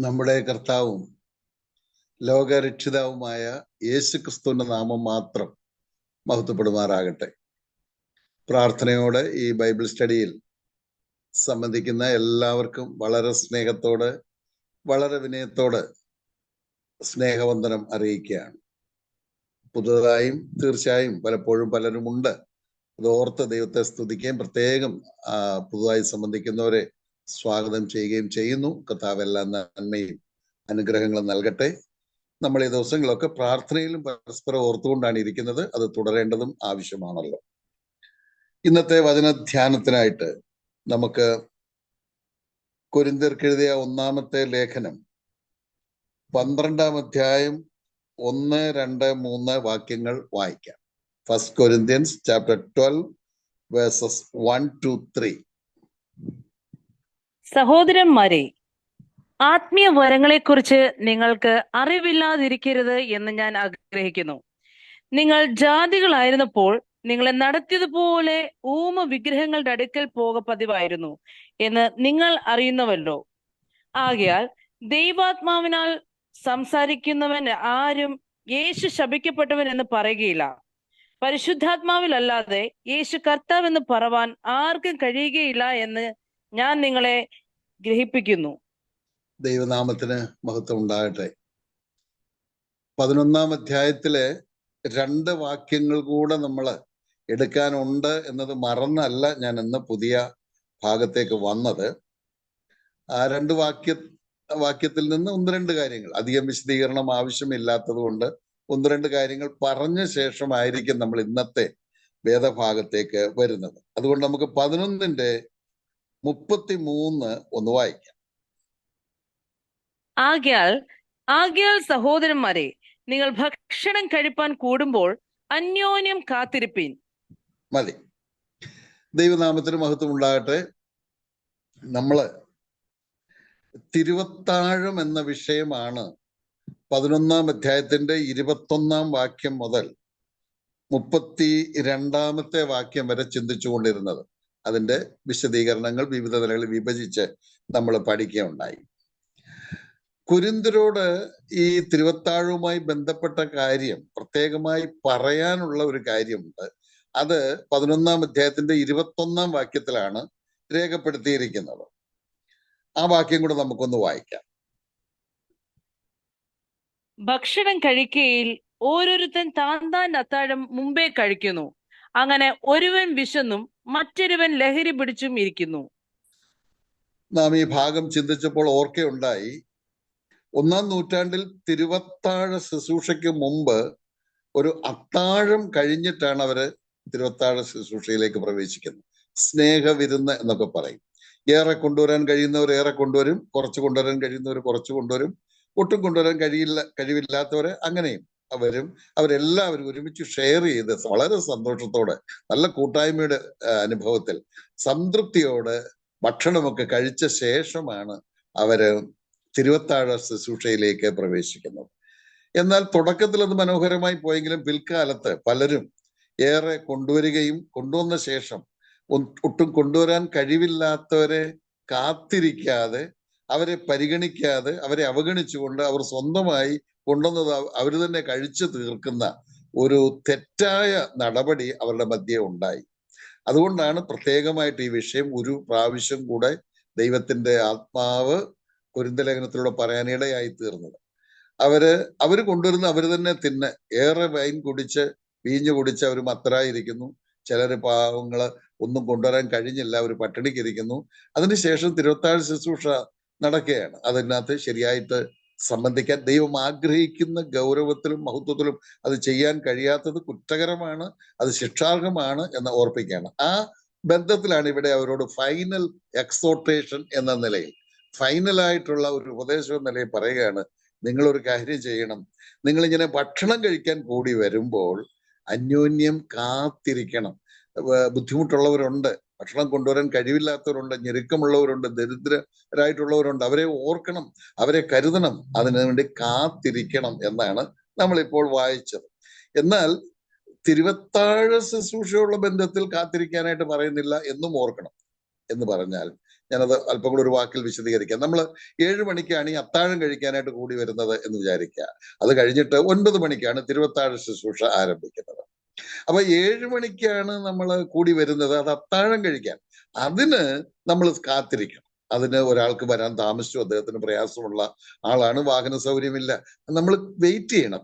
നമ്മുടെ കർത്താവും ലോകരക്ഷിതാവുമായ യേശു ക്രിസ്തുവിന്റെ നാമം മാത്രം മഹത്വപ്പെടുമാറാകട്ടെ. പ്രാർത്ഥനയോടെ ഈ ബൈബിൾ സ്റ്റഡിയിൽ സംബന്ധിക്കുന്ന എല്ലാവർക്കും വളരെ സ്നേഹത്തോടെ, വളരെ വിനയത്തോടെ സ്നേഹവന്ദനം അറിയിക്കുകയാണ്. പുതുതായും തീർച്ചയായും പലപ്പോഴും പലരുമുണ്ട്. അത് ഓർത്ത് ദൈവത്തെ സ്തുതിക്കുകയും പ്രത്യേകം പുതുതായി സംബന്ധിക്കുന്നവരെ സ്വാഗതം ചെയ്യുകയും ചെയ്യുന്നു. കർത്താവ് എല്ലാ നന്മയും അനുഗ്രഹങ്ങളും നൽകട്ടെ. നമ്മൾ ഈ ദിവസങ്ങളൊക്കെ പ്രാർത്ഥനയിലും പരസ്പരം ഓർത്തുകൊണ്ടാണ് ഇരിക്കുന്നത്. അത് തുടരേണ്ടതും ആവശ്യമാണല്ലോ. ഇന്നത്തെ വചനധ്യാനത്തിനായിട്ട് നമുക്ക് കൊരിന്ത്യർക്കെഴുതിയ ഒന്നാമത്തെ ലേഖനം 12-ാം അധ്യായം 1, 2, 3 വാക്യങ്ങൾ വായിക്കാം. First Corinthians chapter 12 versus 1 to 3. സഹോദരന്മാരെ, ആത്മീയ വരങ്ങളെക്കുറിച്ച് നിങ്ങൾക്ക് അറിവില്ലാതിരിക്കരുത് എന്ന് ഞാൻ ആഗ്രഹിക്കുന്നു. നിങ്ങൾ ജാതികളായിരുന്നപ്പോൾ നിങ്ങളെ നടത്തിയതുപോലെ വിഗ്രഹങ്ങളുടെ അടുക്കൽ പതിവായിരുന്നു എന്ന് നിങ്ങൾ അറിയുന്നവല്ലോ. ആകയാൽ ദൈവാത്മാവിനാൽ സംസാരിക്കുന്നവൻ ആരും യേശു ശപിക്കപ്പെട്ടവൻ എന്ന് പറയുകയില്ല. പരിശുദ്ധാത്മാവിലല്ലാതെ യേശു കർത്താവ് എന്ന് പറവാൻ ആർക്കും കഴിയുകയില്ല എന്ന് ഞാൻ നിങ്ങളെ ഗ്രഹിപ്പിക്കുന്നു. ദൈവനാമത്തിന് മഹത്വം ഉണ്ടാകട്ടെ. 11-ാം അധ്യായത്തിലെ 2 വാക്യങ്ങൾ കൂടെ നമ്മൾ എടുക്കാനുണ്ട് എന്നത് മറന്നല്ല ഞാൻ ഇന്ന് പുതിയ ഭാഗത്തേക്ക് വന്നത്. ആ 2 വാക്യത്തിൽ നിന്ന് 1-2 കാര്യങ്ങൾ, അധികം വിശദീകരണം ആവശ്യമില്ലാത്തത് കൊണ്ട് 1-2 കാര്യങ്ങൾ പറഞ്ഞ ശേഷമായിരിക്കും നമ്മൾ ഇന്നത്തെ വേദഭാഗത്തേക്ക് വരുന്നത്. അതുകൊണ്ട് നമുക്ക് 11-ന്റെ 33 ഒന്ന് വായിക്കാം. ആകയാൽ സഹോദരന്മാരെ, നിങ്ങൾ ഭക്ഷണം കഴിപ്പാൻ കൂടുമ്പോൾ അന്യോന്യം കാത്തിരിപ്പീൻ. മതി. ദൈവനാമത്തിന് മഹത്വം ഉണ്ടാകട്ടെ. നമ്മള് തിരുവത്താഴം എന്ന വിഷയമാണ് 11-ാം അധ്യായത്തിന്റെ 21-ാം വാക്യം മുതൽ 32-ാമത്തെ വാക്യം വരെ ചിന്തിച്ചുകൊണ്ടിരുന്നത്. അതിന്റെ വിശദീകരണങ്ങൾ വിവിധ നിലകളിൽ വിഭജിച്ച് നമ്മൾ പഠിക്കുകയുണ്ടായി. കൊരിന്ത്യരോട് ഈ തിരുവത്താഴവുമായി ബന്ധപ്പെട്ട കാര്യം പ്രത്യേകമായി പറയാനുള്ള ഒരു കാര്യമുണ്ട്. അത് 11-ാം അധ്യായത്തിന്റെ 21-ാം വാക്യത്തിലാണ് രേഖപ്പെടുത്തിയിരിക്കുന്നത്. ആ വാക്യം കൂടെ നമുക്കൊന്ന് വായിക്കാം. ഭക്ഷണം കഴിക്കയിൽ ഓരോരുത്തൻ താൻ അത്താഴം മുമ്പേ കഴിക്കുന്നു. അങ്ങനെ ഒരുവൻ വിശന്നും മറ്റൊരുവൻ ലഹരി പിടിച്ചും ഇരിക്കുന്നു. നാം ഈ ഭാഗം ചിന്തിച്ചപ്പോൾ ഓർക്കയുണ്ടായി, 1-ാം നൂറ്റാണ്ടിൽ തിരുവത്താഴ ശുശ്രൂഷയ്ക്ക് മുമ്പ് ഒരു അത്താഴം കഴിഞ്ഞിട്ടാണ് അവര് തിരുവത്താഴ ശുശ്രൂഷയിലേക്ക് പ്രവേശിക്കുന്നത്. സ്നേഹവിരുന്ന് എന്നൊക്കെ പറയും. ഏറെ കൊണ്ടുവരാൻ കഴിയുന്നവർ ഏറെ കൊണ്ടുവരും, കുറച്ച് കൊണ്ടുവരാൻ കഴിയുന്നവർ കുറച്ച് കൊണ്ടുവരും, ഒട്ടും കൊണ്ടുവരാൻ കഴിവില്ലാത്തവരെ അങ്ങനെയും അവരെല്ലാവരും ഒരുമിച്ച് ഷെയർ ചെയ്ത് വളരെ സന്തോഷത്തോടെ, നല്ല കൂട്ടായ്മയുടെ അനുഭവത്തിൽ സംതൃപ്തിയോടെ ഭക്ഷണമൊക്കെ കഴിച്ച ശേഷമാണ് അവര് തിരുവത്താഴ ശുശ്രൂഷയിലേക്ക് പ്രവേശിക്കുന്നത്. എന്നാൽ തുടക്കത്തിൽ അത് മനോഹരമായി പോയെങ്കിലും പിൽക്കാലത്ത് പലരും ഏറെ കൊണ്ടുവരികയും കൊണ്ടുവന്ന ശേഷം ഒട്ടും കൊണ്ടുവരാൻ കഴിവില്ലാത്തവരെ കാത്തിരിക്കാതെ, അവരെ പരിഗണിക്കാതെ, അവരെ അവഗണിച്ചുകൊണ്ട് അവർ സ്വന്തമായി കൊണ്ടുവന്നത് അവർ തന്നെ കഴിച്ചു തീർക്കുന്ന ഒരു തെറ്റായ നടപടി അവരുടെ മധ്യേ ഉണ്ടായി. അതുകൊണ്ടാണ് പ്രത്യേകമായിട്ട് ഈ വിഷയം ഒരു പ്രാവശ്യം കൂടെ ദൈവത്തിന്റെ ആത്മാവ് കൊരിന്ത്യ ലേഖനത്തിലൂടെ പറയാനിടയായി തീർന്നത്. അവര് കൊണ്ടുവരുന്ന അവർ തന്നെ തിന്ന് ഏറെ വൈൻ കുടിച്ച് വീഞ്ഞു കുടിച്ച് അവർ മത്തരായിരിക്കുന്നു. ചിലര് പാവങ്ങള് ഒന്നും കൊണ്ടുവരാൻ കഴിഞ്ഞില്ല, അവർ പട്ടിണിക്കിരിക്കുന്നു. അതിനുശേഷം തിരുവത്താഴ ശുശ്രൂഷ നടക്കുകയാണ്. അതിനകത്ത് ശരിയായിട്ട് സംബന്ധിക്കാൻ ദൈവം ആഗ്രഹിക്കുന്ന ഗൗരവത്തിലും മഹത്വത്തിലും അത് ചെയ്യാൻ കഴിയാത്തത് കുറ്റകരമാണ്, അത് ശിക്ഷാർഹമാണ് എന്ന് ഓർപ്പിക്കുകയാണ്. ആ ബന്ധത്തിലാണ് ഇവിടെ അവരോട് ഫൈനൽ എക്സോർട്ടേഷൻ എന്ന നിലയിൽ, ഫൈനലായിട്ടുള്ള ഒരു ഉപദേശം എന്ന നിലയിൽ പറയുകയാണ്, നിങ്ങളൊരു കാര്യം ചെയ്യണം. നിങ്ങളിങ്ങനെ ഭക്ഷണം കഴിക്കാൻ കൂടി വരുമ്പോൾ അന്യോന്യം കാത്തിരിക്കണം. ബുദ്ധിമുട്ടുള്ളവരുണ്ട്, ഭക്ഷണം കൊണ്ടുവരാൻ കഴിവില്ലാത്തവരുണ്ട്, ഞെരുക്കമുള്ളവരുണ്ട്, ദരിദ്രരായിട്ടുള്ളവരുണ്ട്. അവരെ ഓർക്കണം, അവരെ കരുതണം, അതിനു വേണ്ടി കാത്തിരിക്കണം എന്നാണ് നമ്മളിപ്പോൾ വായിച്ചത്. എന്നാൽ തിരുവത്താഴ ശുശ്രൂഷയുള്ള ബന്ധത്തിൽ കാത്തിരിക്കാനായിട്ട് പറയുന്നില്ല എന്നും ഓർക്കണം. എന്ന് പറഞ്ഞാൽ ഞാനത് അല്പം കൂടെ ഒരു വാക്കിൽ വിശദീകരിക്കാം. നമ്മൾ 7 മണിക്കാണ് ഈ അത്താഴം കഴിക്കാനായിട്ട് കൂടി വരുന്നത് എന്ന് വിചാരിക്കുക. അത് കഴിഞ്ഞിട്ട് 9 മണിക്കാണ് തിരുവത്താഴ ശുശ്രൂഷ ആരംഭിക്കുന്നത്. അപ്പൊ 7 മണിക്കാണ് നമ്മൾ കൂടി വരുന്നത്, അത് അത്താഴം കഴിക്കാൻ. അതിന് നമ്മൾ കാത്തിരിക്കണം. അതിന് ഒരാൾക്ക് വരാൻ താമസിച്ചു, അദ്ദേഹത്തിന് പ്രയാസമുള്ള ആളാണ്, വാഹന സൗകര്യമില്ല, നമ്മൾ വെയിറ്റ് ചെയ്യണം.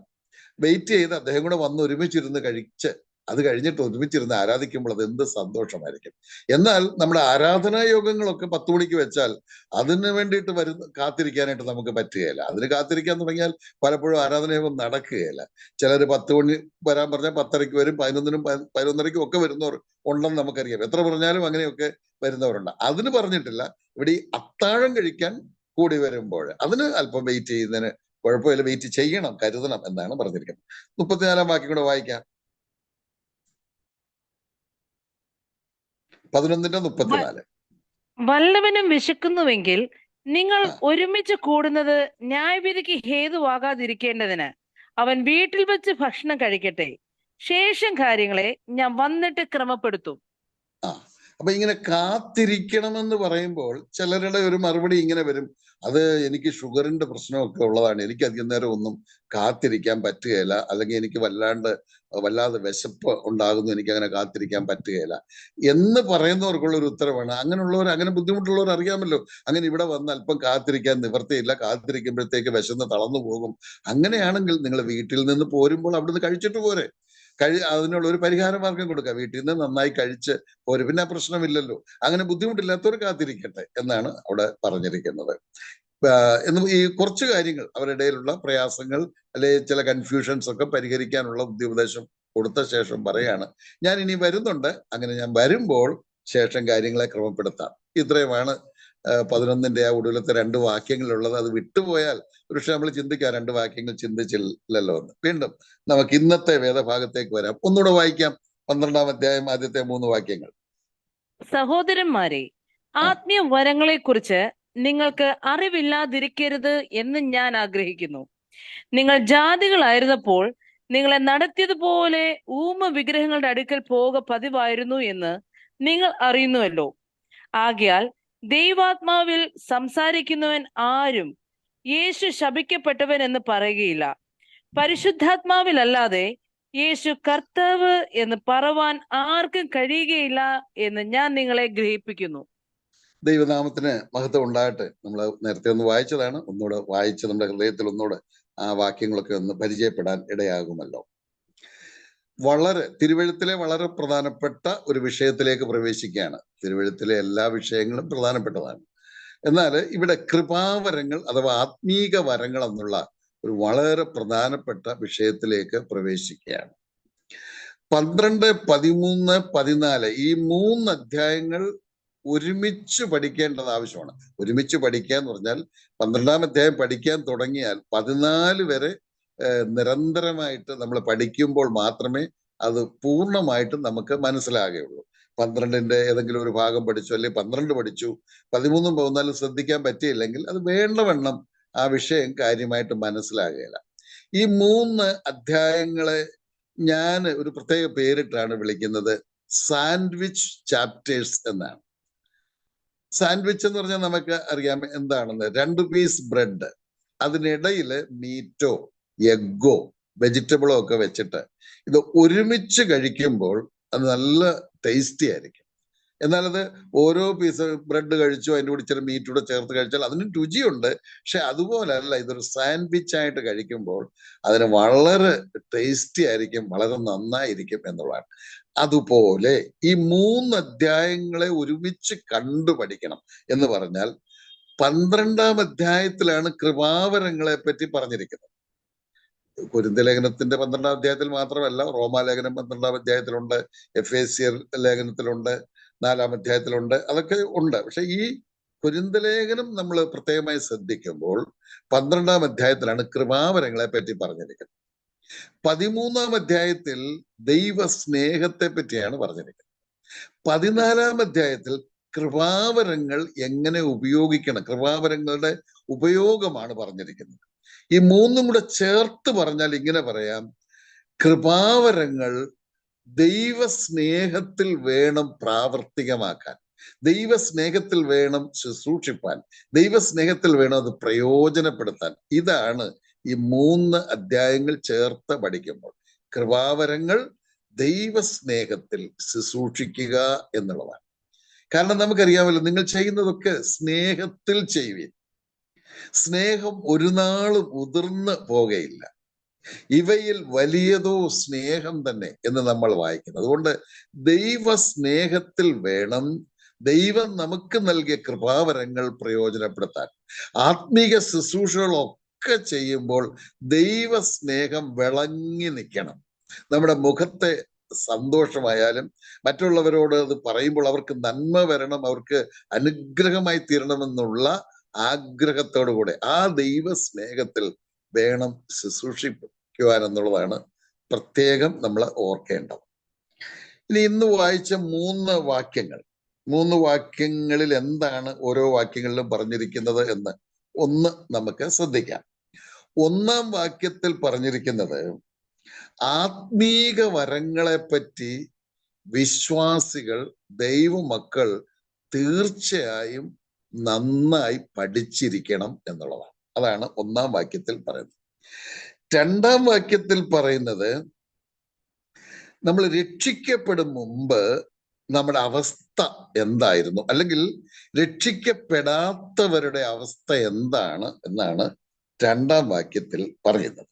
വെയിറ്റ് ചെയ്ത് അദ്ദേഹം കൂടെ വന്ന് ഒരുമിച്ചിരുന്ന് കഴിച്ച് അത് കഴിഞ്ഞിട്ട് ഒരുമിച്ചിരുന്ന് ആരാധിക്കുമ്പോൾ അത് എന്ത് സന്തോഷമായിരിക്കും. എന്നാൽ നമ്മുടെ ആരാധനാ യോഗങ്ങളൊക്കെ 10 മണിക്ക് വെച്ചാൽ അതിന് വേണ്ടിയിട്ട് കാത്തിരിക്കാനായിട്ട് നമുക്ക് പറ്റുകയില്ല. അതിന് കാത്തിരിക്കാൻ തുടങ്ങിയാൽ പലപ്പോഴും ആരാധനായോഗം നടക്കുകയില്ല. ചിലർ 10 മണി വരാൻ പറഞ്ഞാൽ 10:30 വരും, 11-നും 11:30-ക്കും ഒക്കെ വരുന്നവർ ഉണ്ടെന്ന് നമുക്കറിയാം. എത്ര പറഞ്ഞാലും അങ്ങനെയൊക്കെ വരുന്നവരുണ്ട്. അതിന് പറഞ്ഞിട്ടില്ല. ഇവിടെ ഈ അത്താഴം കഴിക്കാൻ കൂടി വരുമ്പോൾ അതിന് അല്പം വെയിറ്റ് ചെയ്യുന്നതിന് കുഴപ്പമില്ല, വെയിറ്റ് ചെയ്യണം, കരുതണം എന്നാണ് പറഞ്ഞിരിക്കുന്നത്. 34-ാം വാക്യം കൂടെ വായിക്കാം. 11:34. വല്ലവനും വിശക്കുന്നുവെങ്കിൽ നിങ്ങൾ ഒരുമിച്ച് കൂടുന്നത് ന്യായവിധിക്ക് ഹേതുവാകാതിരിക്കേണ്ടതിന് അവൻ വീട്ടിൽ വെച്ച് ഭക്ഷണം കഴിക്കട്ടെ. ശേഷം കാര്യങ്ങളെ ഞാൻ വന്നിട്ട് ക്രമപ്പെടുത്തും. അപ്പൊ ഇങ്ങനെ കാത്തിരിക്കണമെന്ന് പറയുമ്പോൾ ചിലരുടെ ഒരു മറുപടി ഇങ്ങനെ വരും, അത് എനിക്ക് ഷുഗറിന്റെ പ്രശ്നമൊക്കെ ഉള്ളതാണ്, എനിക്ക് അധികം നേരം ഒന്നും കാത്തിരിക്കാൻ പറ്റുകയില്ല, അല്ലെങ്കിൽ എനിക്ക് വല്ലാതെ വിശപ്പ് ഉണ്ടാകുന്നു, എനിക്ക് അങ്ങനെ കാത്തിരിക്കാൻ പറ്റുകയില്ല എന്ന് പറയുന്നവർക്കുള്ള ഒരു ഉത്തരവാണ്. അങ്ങനെയുള്ളവർ, അങ്ങനെ ബുദ്ധിമുട്ടുള്ളവർ അറിയാമല്ലോ, അങ്ങനെ ഇവിടെ വന്ന് അല്പം കാത്തിരിക്കാൻ നിവർത്തിയില്ല, കാത്തിരിക്കുമ്പോഴത്തേക്ക് വിശന്ന് തളർന്നു പോകും. അങ്ങനെയാണെങ്കിൽ നിങ്ങൾ വീട്ടിൽ നിന്ന് പോരുമ്പോൾ അവിടുന്ന് കഴിച്ചിട്ട് പോരെ. അതിനുള്ള ഒരു പരിഹാര മാർഗം കൊടുക്കുക. വീട്ടിൽ നിന്ന് നന്നായി കഴിച്ച് പോരും, പിന്നെ ആ പ്രശ്നമില്ലല്ലോ. അങ്ങനെ ബുദ്ധിമുട്ടില്ലാത്തവർ കാത്തിരിക്കട്ടെ എന്നാണ് അവിടെ പറഞ്ഞിരിക്കുന്നത്. ഈ കുറച്ച് കാര്യങ്ങൾ അവരുടെ ഇടയിലുള്ള പ്രയാസങ്ങൾ അല്ലെങ്കിൽ ചില കൺഫ്യൂഷൻസ് ഒക്കെ പരിഹരിക്കാനുള്ള ഉപദേശം കൊടുത്ത ശേഷം പറയാണ്, ഞാൻ ഇനി വരുന്നുണ്ട്, അങ്ങനെ ഞാൻ വരുമ്പോൾ ശേഷം കാര്യങ്ങളെ ക്രമപ്പെടുത്താം. ഇത്രയുമാണ് 11-ന്റെ ആ ഒടുവിലത്തെ 2 വാക്യങ്ങളുള്ളത്. അത് വിട്ടുപോയാൽ ഒരുപക്ഷെ നമ്മൾ ചിന്തിക്കാം 2 വാക്യങ്ങൾ ചിന്തിച്ചില്ലല്ലോ എന്ന്. വീണ്ടും നമുക്ക് ഇന്നത്തെ വേദഭാഗത്തേക്ക് വരാം. ഒന്നുകൂടെ വായിക്കാം. 12-ാം അധ്യായം ആദ്യത്തെ 3 വാക്യങ്ങൾ. സഹോദരന്മാരെ, ആത്മീയ വരങ്ങളെ കുറിച്ച് നിങ്ങൾക്ക് അറിവില്ലാതിരിക്കരുത് എന്ന് ഞാൻ ആഗ്രഹിക്കുന്നു. നിങ്ങൾ ജാതികളായിരുന്നപ്പോൾ നിങ്ങളെ നടത്തിയതുപോലെ വിഗ്രഹങ്ങളുടെ അടുക്കൽ പോക പതിവായിരുന്നു എന്ന് നിങ്ങൾ അറിയുന്നുവല്ലോ. ആകയാൽ ദൈവാത്മാവിൽ സംസാരിക്കുന്നവൻ ആരും യേശു ശപിക്കപ്പെട്ടവൻ എന്ന് പറയുകയില്ല. പരിശുദ്ധാത്മാവിലല്ലാതെ യേശു കർത്താവ് എന്ന് പറവാൻ ആർക്കും കഴിയുകയില്ല എന്ന് ഞാൻ നിങ്ങളെ ഗ്രഹിപ്പിക്കുന്നു. ദൈവനാമത്തിന് മഹത്വം ഉണ്ടാകട്ടെ. നമ്മൾ നേരത്തെ ഒന്ന് വായിച്ചതാണ്, ഒന്നുകൂടെ വായിച്ച് നമ്മുടെ ഹൃദയത്തിൽ ഒന്നുകൂടെ ആ വാക്യങ്ങളൊക്കെ ഒന്ന് പരിചയപ്പെടാൻ ഇടയാകുമല്ലോ. തിരുവെഴുത്തിലെ വളരെ പ്രധാനപ്പെട്ട ഒരു വിഷയത്തിലേക്ക് പ്രവേശിക്കുകയാണ്. തിരുവെഴുത്തിലെ എല്ലാ വിഷയങ്ങളും പ്രധാനപ്പെട്ടതാണ്. എന്നാൽ ഇവിടെ കൃപാവരങ്ങൾ അഥവാ ആത്മീക വരങ്ങൾ എന്നുള്ള ഒരു വളരെ പ്രധാനപ്പെട്ട വിഷയത്തിലേക്ക് പ്രവേശിക്കുകയാണ്. 12, 13, 14 ഈ 3 അധ്യായങ്ങൾ ഒരുമിച്ച് പഠിക്കേണ്ടത് ആവശ്യമാണ്. ഒരുമിച്ച് പഠിക്കുക എന്ന് പറഞ്ഞാൽ 12-ാം അധ്യായം പഠിക്കാൻ തുടങ്ങിയാൽ 14 വരെ നിരന്തരമായിട്ട് നമ്മൾ പഠിക്കുമ്പോൾ മാത്രമേ അത് പൂർണ്ണമായിട്ടും നമുക്ക് മനസ്സിലാകുകയുള്ളൂ. 12-ന്റെ ഏതെങ്കിലും ഒരു ഭാഗം പഠിച്ചു, അല്ലെങ്കിൽ 12 പഠിച്ചു, 13-ഉം 14-ഉം ശ്രദ്ധിക്കാൻ പറ്റിയില്ലെങ്കിൽ അത് വേണ്ടവണ്ണം ആ വിഷയം കാര്യമായിട്ട് മനസ്സിലാകുകയില്ല. ഈ 3 അധ്യായങ്ങളെ ഞാൻ ഒരു പ്രത്യേക പേരിട്ടാണ് വിളിക്കുന്നത്, സാൻഡ്വിച്ച് ചാപ്റ്റേഴ്സ് എന്നാണ്. സാൻഡ്വിച്ച് എന്ന് പറഞ്ഞാൽ നമുക്ക് അറിയാം എന്താണെന്ന്. 2 പീസ് ബ്രെഡ്, അതിനിടയിൽ മീറ്റോ എഗ്ഗോ വെജിറ്റബിളോ ഒക്കെ വെച്ചിട്ട് ഇത് ഒരുമിച്ച് കഴിക്കുമ്പോൾ അത് നല്ല ടേസ്റ്റി ആയിരിക്കും. എന്നാൽ അത് ഓരോ പീസ് ബ്രെഡ് കഴിച്ചു അതിൻ്റെ കൂടി ഇച്ചിരി മീറ്റ് കൂടെ ചേർത്ത് കഴിച്ചാൽ അതിന് രുചിയുണ്ട്. പക്ഷെ അതുപോലല്ല, ഇതൊരു സാൻഡ്വിച്ച് ആയിട്ട് കഴിക്കുമ്പോൾ അതിന് വളരെ ടേസ്റ്റി ആയിരിക്കും, വളരെ നന്നായിരിക്കും എന്നുള്ളതാണ്. അതുപോലെ ഈ 3 അധ്യായങ്ങളെ ഒരുമിച്ച് കണ്ടുപഠിക്കണം എന്ന് പറഞ്ഞാൽ 12-ാം അധ്യായത്തിലാണ് കൃപാവരങ്ങളെ പറ്റി പറഞ്ഞിരിക്കുന്നത്. കൊരിന്ത്യ ലേഖനത്തിന്റെ 12-ാം അധ്യായത്തിൽ മാത്രമല്ല, റോമാലേഖനം 12-ാം അധ്യായത്തിലുണ്ട്, എഫേസ്യർ ലേഖനത്തിലുണ്ട്, 4-ാം അധ്യായത്തിലുണ്ട്, അതൊക്കെ ഉണ്ട്. പക്ഷെ ഈ കൊരിന്ത്യ ലേഖനം നമ്മൾ പ്രത്യേകമായി ശ്രദ്ധിക്കുമ്പോൾ 12-ാം അധ്യായത്തിലാണ് കൃപാവരങ്ങളെ പറ്റി പറഞ്ഞിരിക്കുന്നത്. 13-ാം അധ്യായത്തിൽ ദൈവ സ്നേഹത്തെ പറ്റിയാണ് പറഞ്ഞിരിക്കുന്നത്. 14-ാം അധ്യായത്തിൽ കൃപാവരങ്ങൾ എങ്ങനെ ഉപയോഗിക്കണം, കൃപാവരങ്ങളുടെ ഉപയോഗമാണ് പറഞ്ഞിരിക്കുന്നത്. ഈ 3ഉം കൂടെ ചേർത്ത് പറഞ്ഞാൽ ഇങ്ങനെ പറയാം, കൃപാവരങ്ങൾ ദൈവ സ്നേഹത്തിൽ വേണം പ്രാവർത്തികമാക്കാൻ. ദൈവസ്നേഹത്തിൽ വേണം ശുശ്രൂഷിപ്പാൻ, ദൈവസ്നേഹത്തിൽ വേണം അത് പ്രയോജനപ്പെടുത്താൻ. ഇതാണ് ഈ 3 അധ്യായങ്ങൾ ചേർത്ത് പഠിക്കുമ്പോൾ. കൃപാവരങ്ങൾ ദൈവസ്നേഹത്തിൽ ശുശ്രൂഷിക്കുക എന്നുള്ളതാണ്. കാരണം നമുക്കറിയാമല്ലോ, നിങ്ങൾ ചെയ്യുന്നതൊക്കെ സ്നേഹത്തിൽ ചെയ്യുവിൻ. സ്നേഹം ഒരു നാളും ഉതിർന്ന് പോകുകയില്ല. ഇവയിൽ വലിയതോ സ്നേഹം തന്നെ എന്ന് നമ്മൾ വായിക്കുന്നു. അതുകൊണ്ട് ദൈവസ്നേഹത്തിൽ വേണം ദൈവം നമുക്ക് നൽകിയ കൃപാവരങ്ങൾ പ്രയോജനപ്പെടുത്താൻ. ആത്മീക ശുശ്രൂഷകളൊക്കെ ചെയ്യുമ്പോൾ ദൈവസ്നേഹം വിളങ്ങി നിൽക്കണം. നമ്മുടെ മുഖത്തെ സന്തോഷമായാലും മറ്റുള്ളവരോട് അത് പറയുമ്പോൾ അവർക്ക് നന്മ വരണം, അവർക്ക് അനുഗ്രഹമായി തീരണമെന്നുള്ള ആഗ്രഹത്തോടു കൂടെ ആ ദൈവ സ്നേഹത്തിൽ വേണം ശുശ്രൂഷിക്കുവാൻ എന്നുള്ളതാണ് പ്രത്യേകം നമ്മൾ ഓർക്കേണ്ടത്. ഇനി ഇന്ന് വായിച്ച 3 വാക്യങ്ങൾ, 3 വാക്യങ്ങളിൽ എന്താണ് ഓരോ വാക്യങ്ങളിലും പറഞ്ഞിരിക്കുന്നത് എന്ന് ഒന്ന് നമുക്ക് ശ്രദ്ധിക്കാം. 1-ാം വാക്യത്തിൽ പറഞ്ഞിരിക്കുന്നത് ആത്മീക വരങ്ങളെ പറ്റി വിശ്വാസികൾ, ദൈവമക്കൾ തീർച്ചയായും നന്നായി പഠിച്ചിരിക്കണം എന്നുള്ളതാണ്. അതാണ് 1-ാം വാക്യത്തിൽ പറയുന്നത്. 2-ാം വാക്യത്തിൽ പറയുന്നത് നമ്മൾ രക്ഷിക്കപ്പെടും മുമ്പ് നമ്മുടെ അവസ്ഥ എന്തായിരുന്നു, അല്ലെങ്കിൽ രക്ഷിക്കപ്പെടാത്തവരുടെ അവസ്ഥ എന്താണ് എന്നാണ് 2-ാം വാക്യത്തിൽ പറയുന്നത്.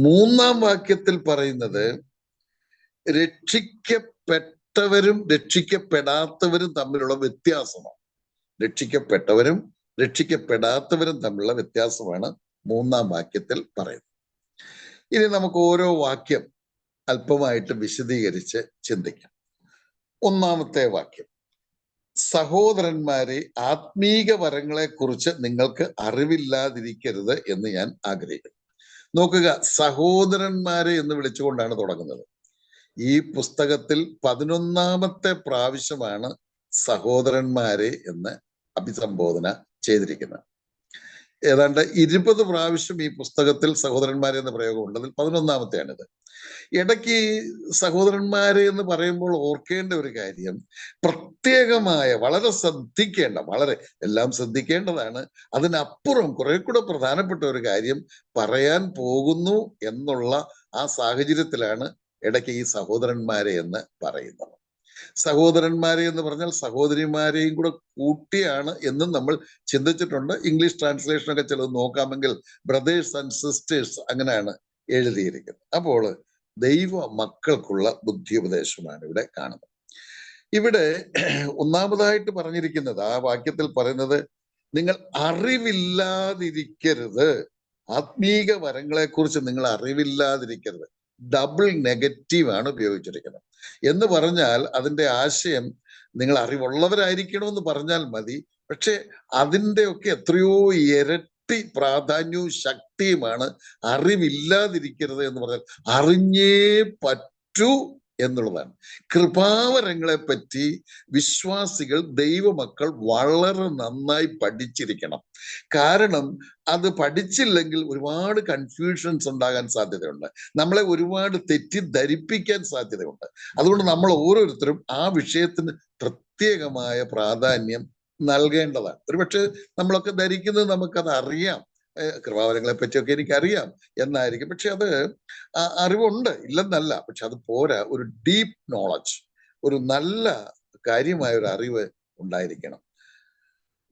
3-ാം വാക്യത്തിൽ പറയുന്നത് രക്ഷിക്കപ്പെട്ടവരും രക്ഷിക്കപ്പെടാത്തവരും തമ്മിലുള്ള വ്യത്യാസമാണ്. രക്ഷിക്കപ്പെട്ടവരും രക്ഷിക്കപ്പെടാത്തവരും തമ്മിലുള്ള വ്യത്യാസമാണ് 3-ാം വാക്യത്തിൽ പറയുന്നത്. ഇനി നമുക്ക് ഓരോ വാക്യം അല്പമായിട്ട് വിശദീകരിച്ച് ചിന്തിക്കാം. 1-ാമത്തെ വാക്യം, സഹോദരന്മാരെ, ആത്മീക വരങ്ങളെ കുറിച്ച് നിങ്ങൾക്ക് അറിവില്ലാതിരിക്കരുത് എന്ന് ഞാൻ ആഗ്രഹിക്കുന്നു. നോക്കുക, സഹോദരന്മാരെ എന്ന് വിളിച്ചുകൊണ്ടാണ് തുടങ്ങുന്നത്. ഈ പുസ്തകത്തിൽ 11-ാമത്തെ പ്രാവശ്യമാണ് സഹോദരന്മാരെ എന്ന് അഭിസംബോധന ചെയ്തിരിക്കുന്നത്. ഏതാണ്ട് 20 പ്രാവശ്യം ഈ പുസ്തകത്തിൽ സഹോദരന്മാരെ എന്ന പ്രയോഗമുണ്ട്. അതിൽ 11-ാമത്തെയാണിത്. ഇടയ്ക്ക് സഹോദരന്മാരെ എന്ന് പറയുമ്പോൾ ഓർക്കേണ്ട ഒരു കാര്യം, പ്രത്യേകമായ വളരെ ശ്രദ്ധിക്കേണ്ട, വളരെ എല്ലാം ശ്രദ്ധിക്കേണ്ടതാണ്, അതിനപ്പുറം കുറെ കൂടെ പ്രധാനപ്പെട്ട ഒരു കാര്യം പറയാൻ പോകുന്നു എന്നുള്ള ആ സാഹചര്യത്തിലാണ് ഇടയ്ക്ക് ഈ സഹോദരന്മാരെ എന്ന് പറയുന്നത്. സഹോദരന്മാരെ എന്ന് പറഞ്ഞാൽ സഹോദരിമാരെയും കൂടെ കൂട്ടിയാണ് എന്നും നമ്മൾ ചിന്തിച്ചിട്ടുണ്ട്. ഇംഗ്ലീഷ് ട്രാൻസ്ലേഷനൊക്കെ ചിലത് നോക്കാമെങ്കിൽ ബ്രദേഴ്സ് ആൻഡ് സിസ്റ്റേഴ്സ് അങ്ങനെയാണ് എഴുതിയിരിക്കുന്നത്. അപ്പോൾ ദൈവ മക്കൾക്കുള്ള ബുദ്ധിയുപദേശമാണ് ഇവിടെ കാണുന്നത്. ഇവിടെ 1-ാമതായിട്ട് പറഞ്ഞിരിക്കുന്നത്, ആ വാക്യത്തിൽ പറയുന്നത്, നിങ്ങൾ അറിവില്ലാതിരിക്കരുത്, ആത്മീക വരങ്ങളെ കുറിച്ച് നിങ്ങൾ അറിവില്ലാതിരിക്കരുത്. ഡബിൾ നെഗറ്റീവ് ആണ് ഉപയോഗിച്ചിരിക്കുന്നത്. എന്ന് പറഞ്ഞാൽ അതിന്റെ ആശയം നിങ്ങൾ അറിവുള്ളവരായിരിക്കണമെന്ന് പറഞ്ഞാൽ മതി, പക്ഷെ അതിൻ്റെ ഒക്കെ എത്രയോ ഇരട്ടി പ്രാധാന്യവും ശക്തിയുമാണ് അറിവില്ലാതിരിക്കരുത് എന്ന് പറഞ്ഞാൽ അറിഞ്ഞേ പറ്റൂ എന്നുള്ളതാണ്. കൃപാവരങ്ങളെ പറ്റി വിശ്വാസികൾ, ദൈവമക്കൾ വളരെ നന്നായി പഠിച്ചിരിക്കണം. കാരണം അത് പഠിച്ചില്ലെങ്കിൽ ഒരുപാട് കൺഫ്യൂഷൻസ് ഉണ്ടാകാൻ സാധ്യതയുണ്ട്, നമ്മളെ ഒരുപാട് തെറ്റിദ്ധരിപ്പിക്കാൻ സാധ്യതയുണ്ട്. അതുകൊണ്ട് നമ്മൾ ഓരോരുത്തരും ആ വിഷയത്തിന് പ്രത്യേകമായ പ്രാധാന്യം നൽകേണ്ടതാണ്. ഒരുപക്ഷെ നമ്മളൊക്കെ ധരിക്കുന്നത് നമുക്കത് അറിയാം, കൃപാവരങ്ങളെ പറ്റിയൊക്കെ എനിക്കറിയാം എന്നായിരിക്കും. പക്ഷെ അത് അറിവുണ്ട്, ഇല്ലെന്നല്ല, പക്ഷെ അത് പോരാ. ഒരു ഡീപ്പ് നോളജ്, ഒരു നല്ല കാര്യമായ ഒരു അറിവ് ഉണ്ടായിരിക്കണം.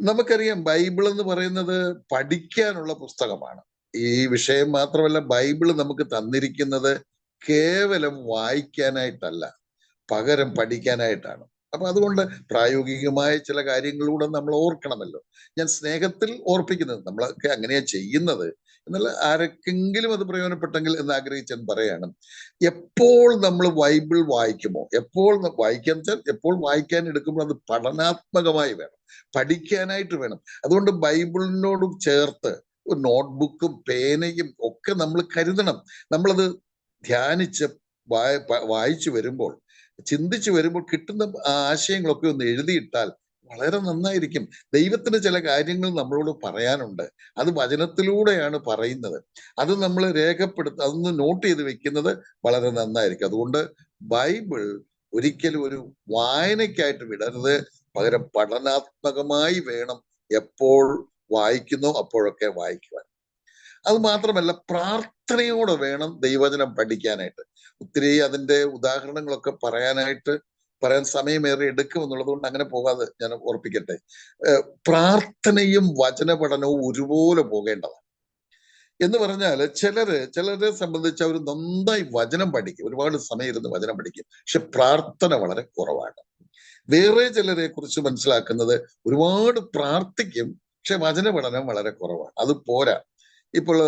നമുക്കറിയാം, ബൈബിൾ എന്ന് പറയുന്നത് പഠിക്കാനുള്ള പുസ്തകമാണ്. ഈ വിഷയം മാത്രമല്ല, ബൈബിൾ നമുക്ക് തന്നിരിക്കുന്നത് കേവലം വായിക്കാനായിട്ടല്ല, പകരം പഠിക്കാനായിട്ടാണ്. അപ്പൊ അതുകൊണ്ട് പ്രായോഗികമായ ചില കാര്യങ്ങളിലൂടെ നമ്മൾ ഓർക്കണമല്ലോ. ഞാൻ സ്നേഹത്തിൽ ഓർപ്പിക്കുന്നത്, നമ്മളൊക്കെ അങ്ങനെയാ ചെയ്യുന്നത്, എന്നാൽ ആർക്കെങ്കിലും അത് പ്രയോജനപ്പെട്ടെങ്കിൽ എന്ന് ആഗ്രഹിച്ചാൽ പറയാണ്, എപ്പോൾ നമ്മൾ ബൈബിൾ വായിക്കുമോ, എപ്പോൾ വായിക്കാൻ വെച്ചാൽ എപ്പോൾ വായിക്കാൻ എടുക്കുമ്പോൾ അത് പഠനാത്മകമായി വേണം, പഠിക്കാനായിട്ട് വേണം. അതുകൊണ്ട് ബൈബിളിനോട് ചേർത്ത് ഒരു നോട്ട്ബുക്കും പേനയും ഒക്കെ നമ്മൾ കരുതണം. നമ്മളത് ധ്യാനിച്ച് വായിച്ചു വരുമ്പോൾ, ചിന്തിച്ചു വരുമ്പോൾ കിട്ടുന്ന ആശയങ്ങളൊക്കെ ഒന്ന് എഴുതിയിട്ടാൽ വളരെ നന്നായിരിക്കും. ദൈവത്തിന് ചില കാര്യങ്ങൾ നമ്മളോട് പറയാനുണ്ട്, അത് വചനത്തിലൂടെയാണ് പറയുന്നത്. അത് നമ്മൾ അതൊന്ന് നോട്ട് ചെയ്ത് വെക്കുന്നത് വളരെ നന്നായിരിക്കും. അതുകൊണ്ട് ബൈബിൾ ഒരിക്കലും ഒരു വായനയ്ക്കായിട്ട് വിടരുത്, പകരം പഠനാത്മകമായി വേണം എപ്പോൾ വായിക്കുന്നോ അപ്പോഴൊക്കെ വായിക്കുവാൻ. അത് മാത്രമല്ല, പ്രാർത്ഥനയോടെ വേണം ദൈവവചനം പഠിക്കാനായിട്ട്. ഒത്തിരി അതിന്റെ ഉദാഹരണങ്ങളൊക്കെ പറയാൻ സമയമേറെ എടുക്കുമെന്നുള്ളത് കൊണ്ട് അങ്ങനെ പോകാതെ ഞാൻ ഓർപ്പിക്കട്ടെ. പ്രാർത്ഥനയും വചന പഠനവും ഒരുപോലെ പോകേണ്ടതാണ്. എന്ന് പറഞ്ഞാൽ ചിലരെ സംബന്ധിച്ച് അവർ നന്നായി വചനം പഠിക്കും, ഒരുപാട് സമയം ഇരുന്ന് വചനം പഠിക്കും, പക്ഷെ പ്രാർത്ഥന വളരെ കുറവാണ്. വേറെ ചിലരെ കുറിച്ച് മനസ്സിലാക്കുന്നത് ഒരുപാട് പ്രാർത്ഥിക്കും, പക്ഷെ വചന പഠനം വളരെ കുറവാണ്. അത് പോരാ. ഇപ്പോൾ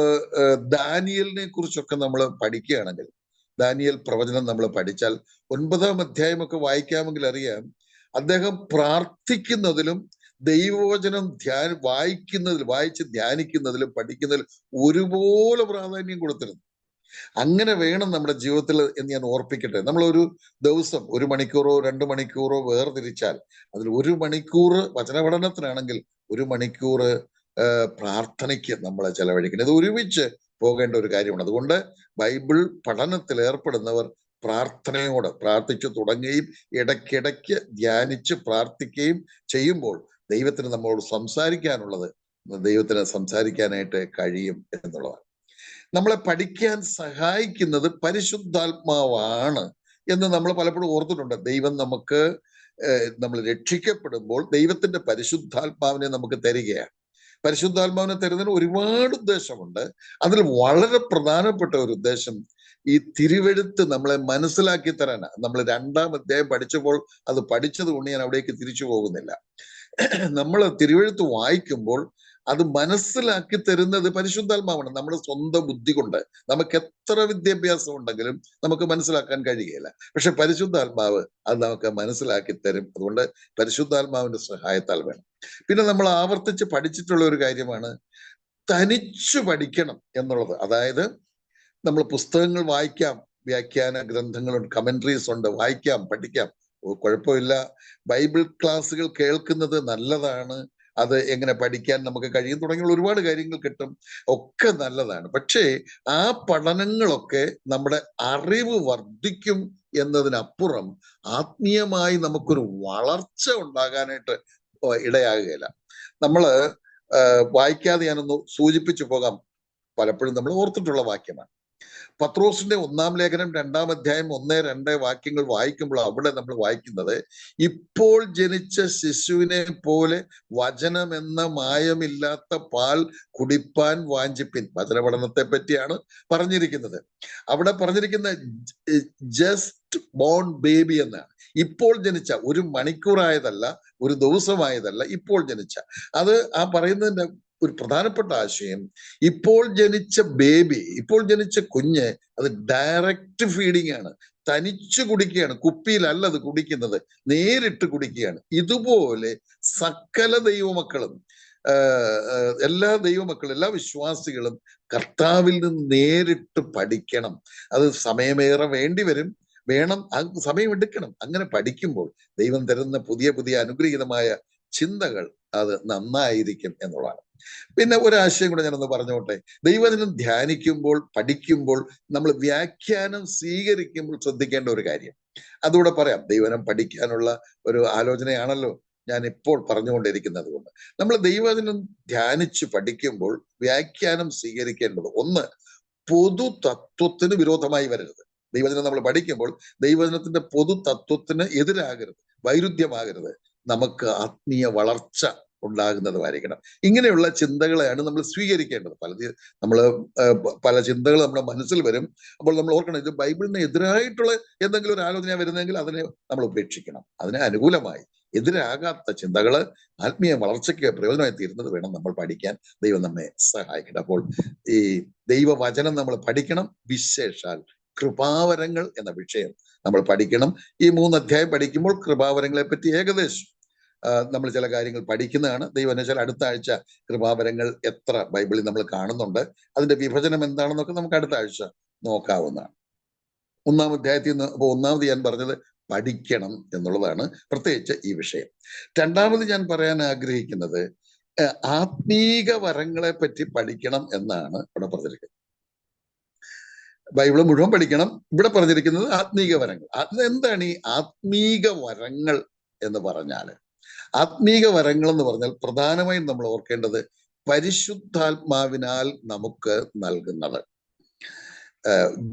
ദാനിയലിനെ കുറിച്ചൊക്കെ നമ്മൾ പഠിക്കുകയാണെങ്കിൽ, ദാനിയൽ പ്രവചനം നമ്മൾ പഠിച്ചാൽ 9-ാം അധ്യായമൊക്കെ വായിക്കാമെങ്കിൽ അറിയാം, അദ്ദേഹം പ്രാർത്ഥിക്കുന്നതിലും ദൈവവചനം വായിച്ച് ധ്യാനിക്കുന്നതിലും പഠിക്കുന്നതിലും ഒരുപോലെ പ്രാധാന്യം കൊടുത്തിരുന്നു. അങ്ങനെ വേണം നമ്മുടെ ജീവിതത്തിൽ എന്ന് ഞാൻ ഓർപ്പിക്കട്ടെ. നമ്മൾ ഒരു ദിവസം 1 മണിക്കൂറോ 2 മണിക്കൂറോ വേർതിരിച്ചാൽ അതിൽ 1 മണിക്കൂർ വചനപഠനത്തിനാണെങ്കിൽ 1 മണിക്കൂർ പ്രാർത്ഥനയ്ക്ക് നമ്മളെ ചെലവഴിക്കണം. ഇത് ഒരുമിച്ച് പോകേണ്ട ഒരു കാര്യമാണ്. അതുകൊണ്ട് ബൈബിൾ പഠനത്തിൽ ഏർപ്പെടുന്നവർ പ്രാർത്ഥനയോടെ പ്രാർത്ഥിച്ചു തുടങ്ങുകയും ഇടയ്ക്കിടയ്ക്ക് ധ്യാനിച്ച് പ്രാർത്ഥിക്കുകയും ചെയ്യുമ്പോൾ ദൈവത്തിന് നമ്മളോട് ദൈവത്തിന് സംസാരിക്കാനായിട്ട് കഴിയും എന്നുള്ളതാണ്. നമ്മളെ പഠിക്കാൻ സഹായിക്കുന്നത് പരിശുദ്ധാത്മാവാണ് എന്ന് നമ്മൾ പലപ്പോഴും ഓർത്തിട്ടുണ്ട്. ദൈവം നമ്മൾ രക്ഷിക്കപ്പെടുമ്പോൾ ദൈവത്തിന്റെ പരിശുദ്ധാത്മാവിനെ നമുക്ക് തരികയാണ്. പരിശുദ്ധാത്മാവിനെ തരുന്നതിന് ഒരുപാട് ഉദ്ദേശമുണ്ട്. അതിൽ വളരെ പ്രധാനപ്പെട്ട ഒരു ഉദ്ദേശം ഈ തിരുവെഴുത്ത് നമ്മളെ മനസ്സിലാക്കി തരാനാണ്. നമ്മൾ 2-ാം അധ്യായം പഠിച്ചപ്പോൾ അത് പഠിച്ചത് കൊണ്ട് ഞാൻ അവിടേക്ക് തിരിച്ചു പോകുന്നില്ല. നമ്മൾ തിരുവെഴുത്ത് വായിക്കുമ്പോൾ അത് മനസ്സിലാക്കി തരുന്നത് പരിശുദ്ധാത്മാവാണ്. നമ്മുടെ സ്വന്തം ബുദ്ധി കൊണ്ട് നമുക്ക് എത്ര വിദ്യാഭ്യാസം ഉണ്ടെങ്കിലും നമുക്ക് മനസ്സിലാക്കാൻ കഴിയുകയില്ല. പക്ഷെ പരിശുദ്ധാത്മാവ് അത് നമുക്ക് മനസ്സിലാക്കി തരും. അതുകൊണ്ട് പരിശുദ്ധാത്മാവിന്റെ സഹായത്താൽ വേണം. പിന്നെ നമ്മൾ ആവർത്തിച്ച് പഠിച്ചിട്ടുള്ള ഒരു കാര്യമാണ് തനിച്ചു പഠിക്കണം എന്നുള്ളത്. അതായത് നമ്മൾ പുസ്തകങ്ങൾ വായിക്കാം, വ്യാഖ്യാന ഗ്രന്ഥങ്ങളുണ്ട്, കമന്ററീസ് ഉണ്ട്, വായിക്കാം, പഠിക്കാം, കുഴപ്പമില്ല. ബൈബിൾ ക്ലാസ്സുകൾ കേൾക്കുന്നത് നല്ലതാണ്. അത് എങ്ങനെ പഠിക്കാൻ നമുക്ക് കഴിയും തുടങ്ങിയുള്ള ഒരുപാട് കാര്യങ്ങൾ കിട്ടും, ഒക്കെ നല്ലതാണ്. പക്ഷേ ആ പഠനങ്ങളൊക്കെ നമ്മുടെ അറിവ് വർദ്ധിക്കും എന്നതിനപ്പുറം ആത്മീയമായി നമുക്കൊരു വളർച്ച ഉണ്ടാകാനായിട്ട് ഇടയാകുകയില്ല. നമ്മള് വായിക്കാതെ ഞാനൊന്ന് സൂചിപ്പിച്ചു പോകാം. പലപ്പോഴും നമ്മൾ ഓർത്തിട്ടുള്ള വാക്യമാണ്. പത്രോസിന്റെ 1-ാം ലേഖനം 2-ാം അധ്യായം 1-2 വാക്യങ്ങൾ വായിക്കുമ്പോൾ അവിടെ നമ്മൾ വായിക്കുന്നത്, ഇപ്പോൾ ജനിച്ച ശിശുവിനെ പോലെ വചനമെന്ന മായമില്ലാത്ത പാൽ കുടിപ്പാൻ വാഞ്ചിപ്പിൻ. വചനപഠനത്തെ പറ്റിയാണ് പറഞ്ഞിരിക്കുന്നത്. അവിടെ പറഞ്ഞിരിക്കുന്ന ജസ്റ്റ് ബോൺ ബേബി എന്നാണ്. ഇപ്പോൾ ജനിച്ച, 1 മണിക്കൂറായതല്ല, 1 ദിവസമായതല്ല, ഇപ്പോൾ ജനിച്ച. അത് ആ പറയുന്നതിന്റെ ഒരു പ്രധാനപ്പെട്ട ആശയം, ഇപ്പോൾ ജനിച്ച ബേബി, ഇപ്പോൾ ജനിച്ച കുഞ്ഞ് അത് ഡയറക്റ്റ് ഫീഡിങ് ആണ്, തനിച്ചു കുടിക്കുകയാണ്. കുപ്പിയിലല്ല അത് കുടിക്കുന്നത്, നേരിട്ട് കുടിക്കുകയാണ്. ഇതുപോലെ സകല ദൈവമക്കളും, എല്ലാ ദൈവമക്കളും, എല്ലാ വിശ്വാസികളും കർത്താവിൽ നിന്ന് നേരിട്ട് പഠിക്കണം. അത് സമയമേറെ വേണം, സമയമെടുക്കണം. അങ്ങനെ പഠിക്കുമ്പോൾ ദൈവം തരുന്ന പുതിയ പുതിയ അനുഗ്രഹീതമായ ചിന്തകൾ അത് നന്നായിരിക്കും എന്നുള്ളതാണ്. പിന്നെ ഒരാശയം കൂടെ ഞാനൊന്ന് പറഞ്ഞോട്ടെ. ദൈവവചനം ധ്യാനിക്കുമ്പോൾ, പഠിക്കുമ്പോൾ, നമ്മൾ വ്യാഖ്യാനം സ്വീകരിക്കുമ്പോൾ ശ്രദ്ധിക്കേണ്ട ഒരു കാര്യം അതുകൂടെ പറയാം. ദൈവവചനം പഠിക്കാനുള്ള ഒരു ആലോചനയാണല്ലോ ഞാൻ ഇപ്പോൾ പറഞ്ഞുകൊണ്ടിരിക്കുന്നത്. കൊണ്ട് നമ്മൾ ദൈവവചനം ധ്യാനിച്ച് പഠിക്കുമ്പോൾ വ്യാഖ്യാനം സ്വീകരിക്കേണ്ടത്, ഒന്ന്, പൊതു തത്വത്തിന് വിരോധമായി വരരുത്. ദൈവവചനം നമ്മൾ പഠിക്കുമ്പോൾ ദൈവവചനത്തിന്റെ പൊതു തത്വത്തിന് എതിരാകരുത്, വൈരുദ്ധ്യമാകരുത്. നമുക്ക് ആത്മീയ വളർച്ച ഉണ്ടാകുന്നതുമായിരിക്കണം. ഇങ്ങനെയുള്ള ചിന്തകളെയാണ് നമ്മൾ സ്വീകരിക്കേണ്ടത്. പല ചിന്തകൾ നമ്മുടെ മനസ്സിൽ വരും. അപ്പോൾ നമ്മൾ ഓർക്കണം, ഇത് ബൈബിളിന് എതിരായിട്ടുള്ള എന്തെങ്കിലും ഒരു ആലോചന വരുന്നെങ്കിൽ അതിനെ നമ്മൾ ഉപേക്ഷിക്കണം. അതിനെ അനുകൂലമായി എതിരാകാത്ത ചിന്തകള് ആത്മീയ വളർച്ചയ്ക്ക് പ്രയോജനമായി തീരുന്നത് വേണം നമ്മൾ പഠിക്കാൻ. ദൈവം നമ്മെ സഹായിക്കണം. അപ്പോൾ ഈ ദൈവവചനം നമ്മൾ പഠിക്കണം. വിശേഷാൽ കൃപാവരങ്ങൾ എന്ന വിഷയം നമ്മൾ പഠിക്കണം. ഈ 3 അധ്യായം പഠിക്കുമ്പോൾ കൃപാവരങ്ങളെ പറ്റി ഏകദേശം നമ്മൾ ചില കാര്യങ്ങൾ പഠിക്കുന്നതാണ്. ദൈവം വെച്ചാൽ അടുത്ത ആഴ്ച കൃപാവരങ്ങൾ എത്ര ബൈബിളിൽ നമ്മൾ കാണുന്നുണ്ട്, അതിന്റെ വിഭജനം എന്താണെന്നൊക്കെ നമുക്ക് അടുത്ത ആഴ്ച നോക്കാവുന്നതാണ്. 1-ാം അധ്യായത്തിൽ നിന്ന് അപ്പോൾ ഒന്നാമത് ഞാൻ പറഞ്ഞത് പഠിക്കണം എന്നുള്ളതാണ്, പ്രത്യേകിച്ച് ഈ വിഷയം. 2ാമത് ഞാൻ പറയാൻ ആഗ്രഹിക്കുന്നത് ആത്മീക വരങ്ങളെ പറ്റി പഠിക്കണം എന്നാണ് ഇവിടെ പറഞ്ഞിരിക്കുന്നത്. ബൈബിള് മുഴുവൻ പഠിക്കണം. ഇവിടെ പറഞ്ഞിരിക്കുന്നത് ആത്മീക വരങ്ങൾ. എന്താണ് ഈ ആത്മീക വരങ്ങൾ എന്ന് പറഞ്ഞാൽ? ആത്മീക വരങ്ങൾ എന്ന് പറഞ്ഞാൽ പ്രധാനമായും നമ്മൾ ഓർക്കേണ്ടത് പരിശുദ്ധാത്മാവിനാൽ നമുക്ക് നൽകുന്നത്.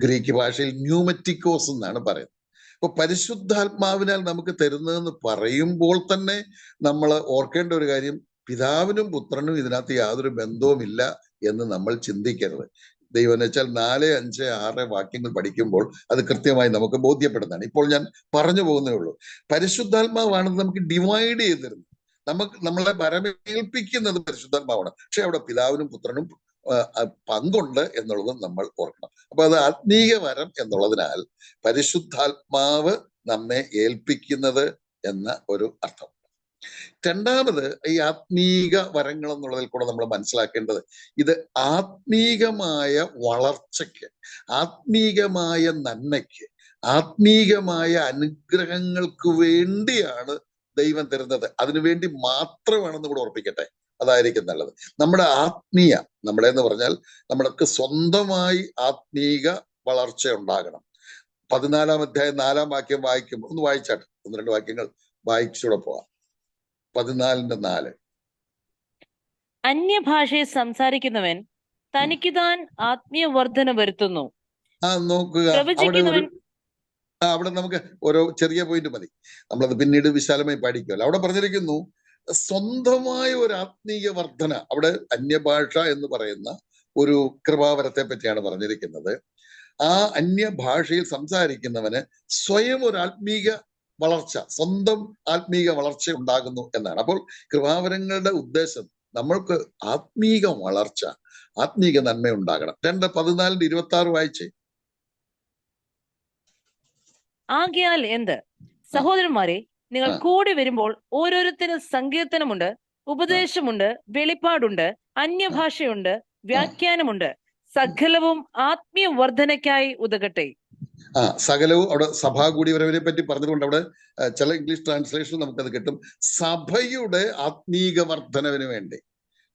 ഗ്രീക്ക് ഭാഷയിൽ ന്യൂമറ്റിക്കോസ് എന്നാണ് പറയുന്നത്. അപ്പൊ പരിശുദ്ധാത്മാവിനാൽ നമുക്ക് തരുന്നതെന്ന് പറയുമ്പോൾ തന്നെ നമ്മൾ ഓർക്കേണ്ട ഒരു കാര്യം, പിതാവിനും പുത്രനും ഇതിനകത്ത് യാതൊരു ബന്ധവുമില്ല എന്ന് നമ്മൾ ചിന്തിക്കരുത്. ദൈവം എന്ന് വെച്ചാൽ 4, 5, 6 വാക്യങ്ങൾ പഠിക്കുമ്പോൾ അത് കൃത്യമായി നമുക്ക് ബോധ്യപ്പെടുന്നതാണ്. ഇപ്പോൾ ഞാൻ പറഞ്ഞു പോകുന്നേ ഉള്ളൂ. പരിശുദ്ധാത്മാവാണെന്ന് നമുക്ക് ഡിവൈഡ് ചെയ്ത് തരുന്നത്, നമ്മളെ വരമേൽപ്പിക്കുന്നത് പരിശുദ്ധാത്മാവാണ്. പക്ഷെ അവിടെ പിതാവിനും പുത്രനും പങ്കുണ്ട് എന്നുള്ളത് നമ്മൾ ഓർക്കണം. അപ്പൊ അത് ആത്മീയ വരം എന്നുള്ളതിനാൽ പരിശുദ്ധാത്മാവ് നമ്മെ ഏൽപ്പിക്കുന്നത് എന്ന ഒരു അർത്ഥം. രണ്ടാമത്, ഈ ആത്മീക വരങ്ങൾ എന്നുള്ളതിൽ കൂടെ നമ്മൾ മനസ്സിലാക്കേണ്ടത്, ഇത് ആത്മീകമായ വളർച്ചയ്ക്ക്, ആത്മീകമായ നന്മയ്ക്ക്, ആത്മീകമായ അനുഗ്രഹങ്ങൾക്ക് വേണ്ടിയാണ് ദൈവം തരുന്നത്. അതിനുവേണ്ടി മാത്രമാണെന്ന് കൂടെ ഓർപ്പിക്കട്ടെ. അതായിരിക്കും നല്ലത്. നമ്മുടെ നമ്മുടെ എന്ന് പറഞ്ഞാൽ നമ്മൾക്ക് സ്വന്തമായി ആത്മീക വളർച്ച ഉണ്ടാകണം. 14-ാം അധ്യായം 4-ാം വാക്യം വായിക്കുമ്പോൾ ഒന്ന് വായിച്ചാട്ടെ, 1-2 വാക്യങ്ങൾ വായിച്ചൂടെ പോവാം. 14:4. അന്യഭാഷയെ സംസാരിക്കുന്നവൻ തനിക്ക് താൻ ആത്മീയ വർധന വരുത്തുന്നു. നോക്കുക, അവിടെ നമുക്ക് ഓരോ ചെറിയ പോയിന്റ് മതി, നമ്മളത് പിന്നീട് വിശാലമായി പഠിക്കുമല്ലോ. അവിടെ പറഞ്ഞിരിക്കുന്നു സ്വന്തമായ ഒരു ആത്മീയ വർധന. അവിടെ അന്യഭാഷ എന്ന് പറയുന്ന ഒരു കൃപാവരത്തെ പറ്റിയാണ് പറഞ്ഞിരിക്കുന്നത്. ആ അന്യഭാഷയിൽ സംസാരിക്കുന്നവന് സ്വയം ഒരു ആത്മീക വളർച്ച, സ്വന്തം ആത്മീക വളർച്ച ഉണ്ടാകുന്നു എന്നാണ്. അപ്പോൾ കൃപാവരങ്ങളുടെ ഉദ്ദേശം നമ്മൾക്ക് ആത്മീക വളർച്ച, ആത്മീക നന്മ ഉണ്ടാകണം. 2:14-26 വായിച്ചേ. ആകയാൽ എന്ത് സഹോദരന്മാരെ, നിങ്ങൾ കൂടി വരുമ്പോൾ ഓരോരുത്തരും സങ്കീർത്തനമുണ്ട്, ഉപദേശമുണ്ട്, വെളിപ്പാടുണ്ട്, അന്യഭാഷയുണ്ട്, വ്യാഖ്യാനമുണ്ട്, സകലവും ആത്മീയ വർധനയ്ക്കായി ഉതകട്ടെ. സകലവും അവിടെ സഭാ കൂടിയവരെ പറ്റി പറഞ്ഞതുകൊണ്ട് അവിടെ ചില ഇംഗ്ലീഷ് ട്രാൻസ്ലേഷൻ നമുക്കത് കിട്ടും, സഭയുടെ ആത്മീക വർധനവിന് വേണ്ടി.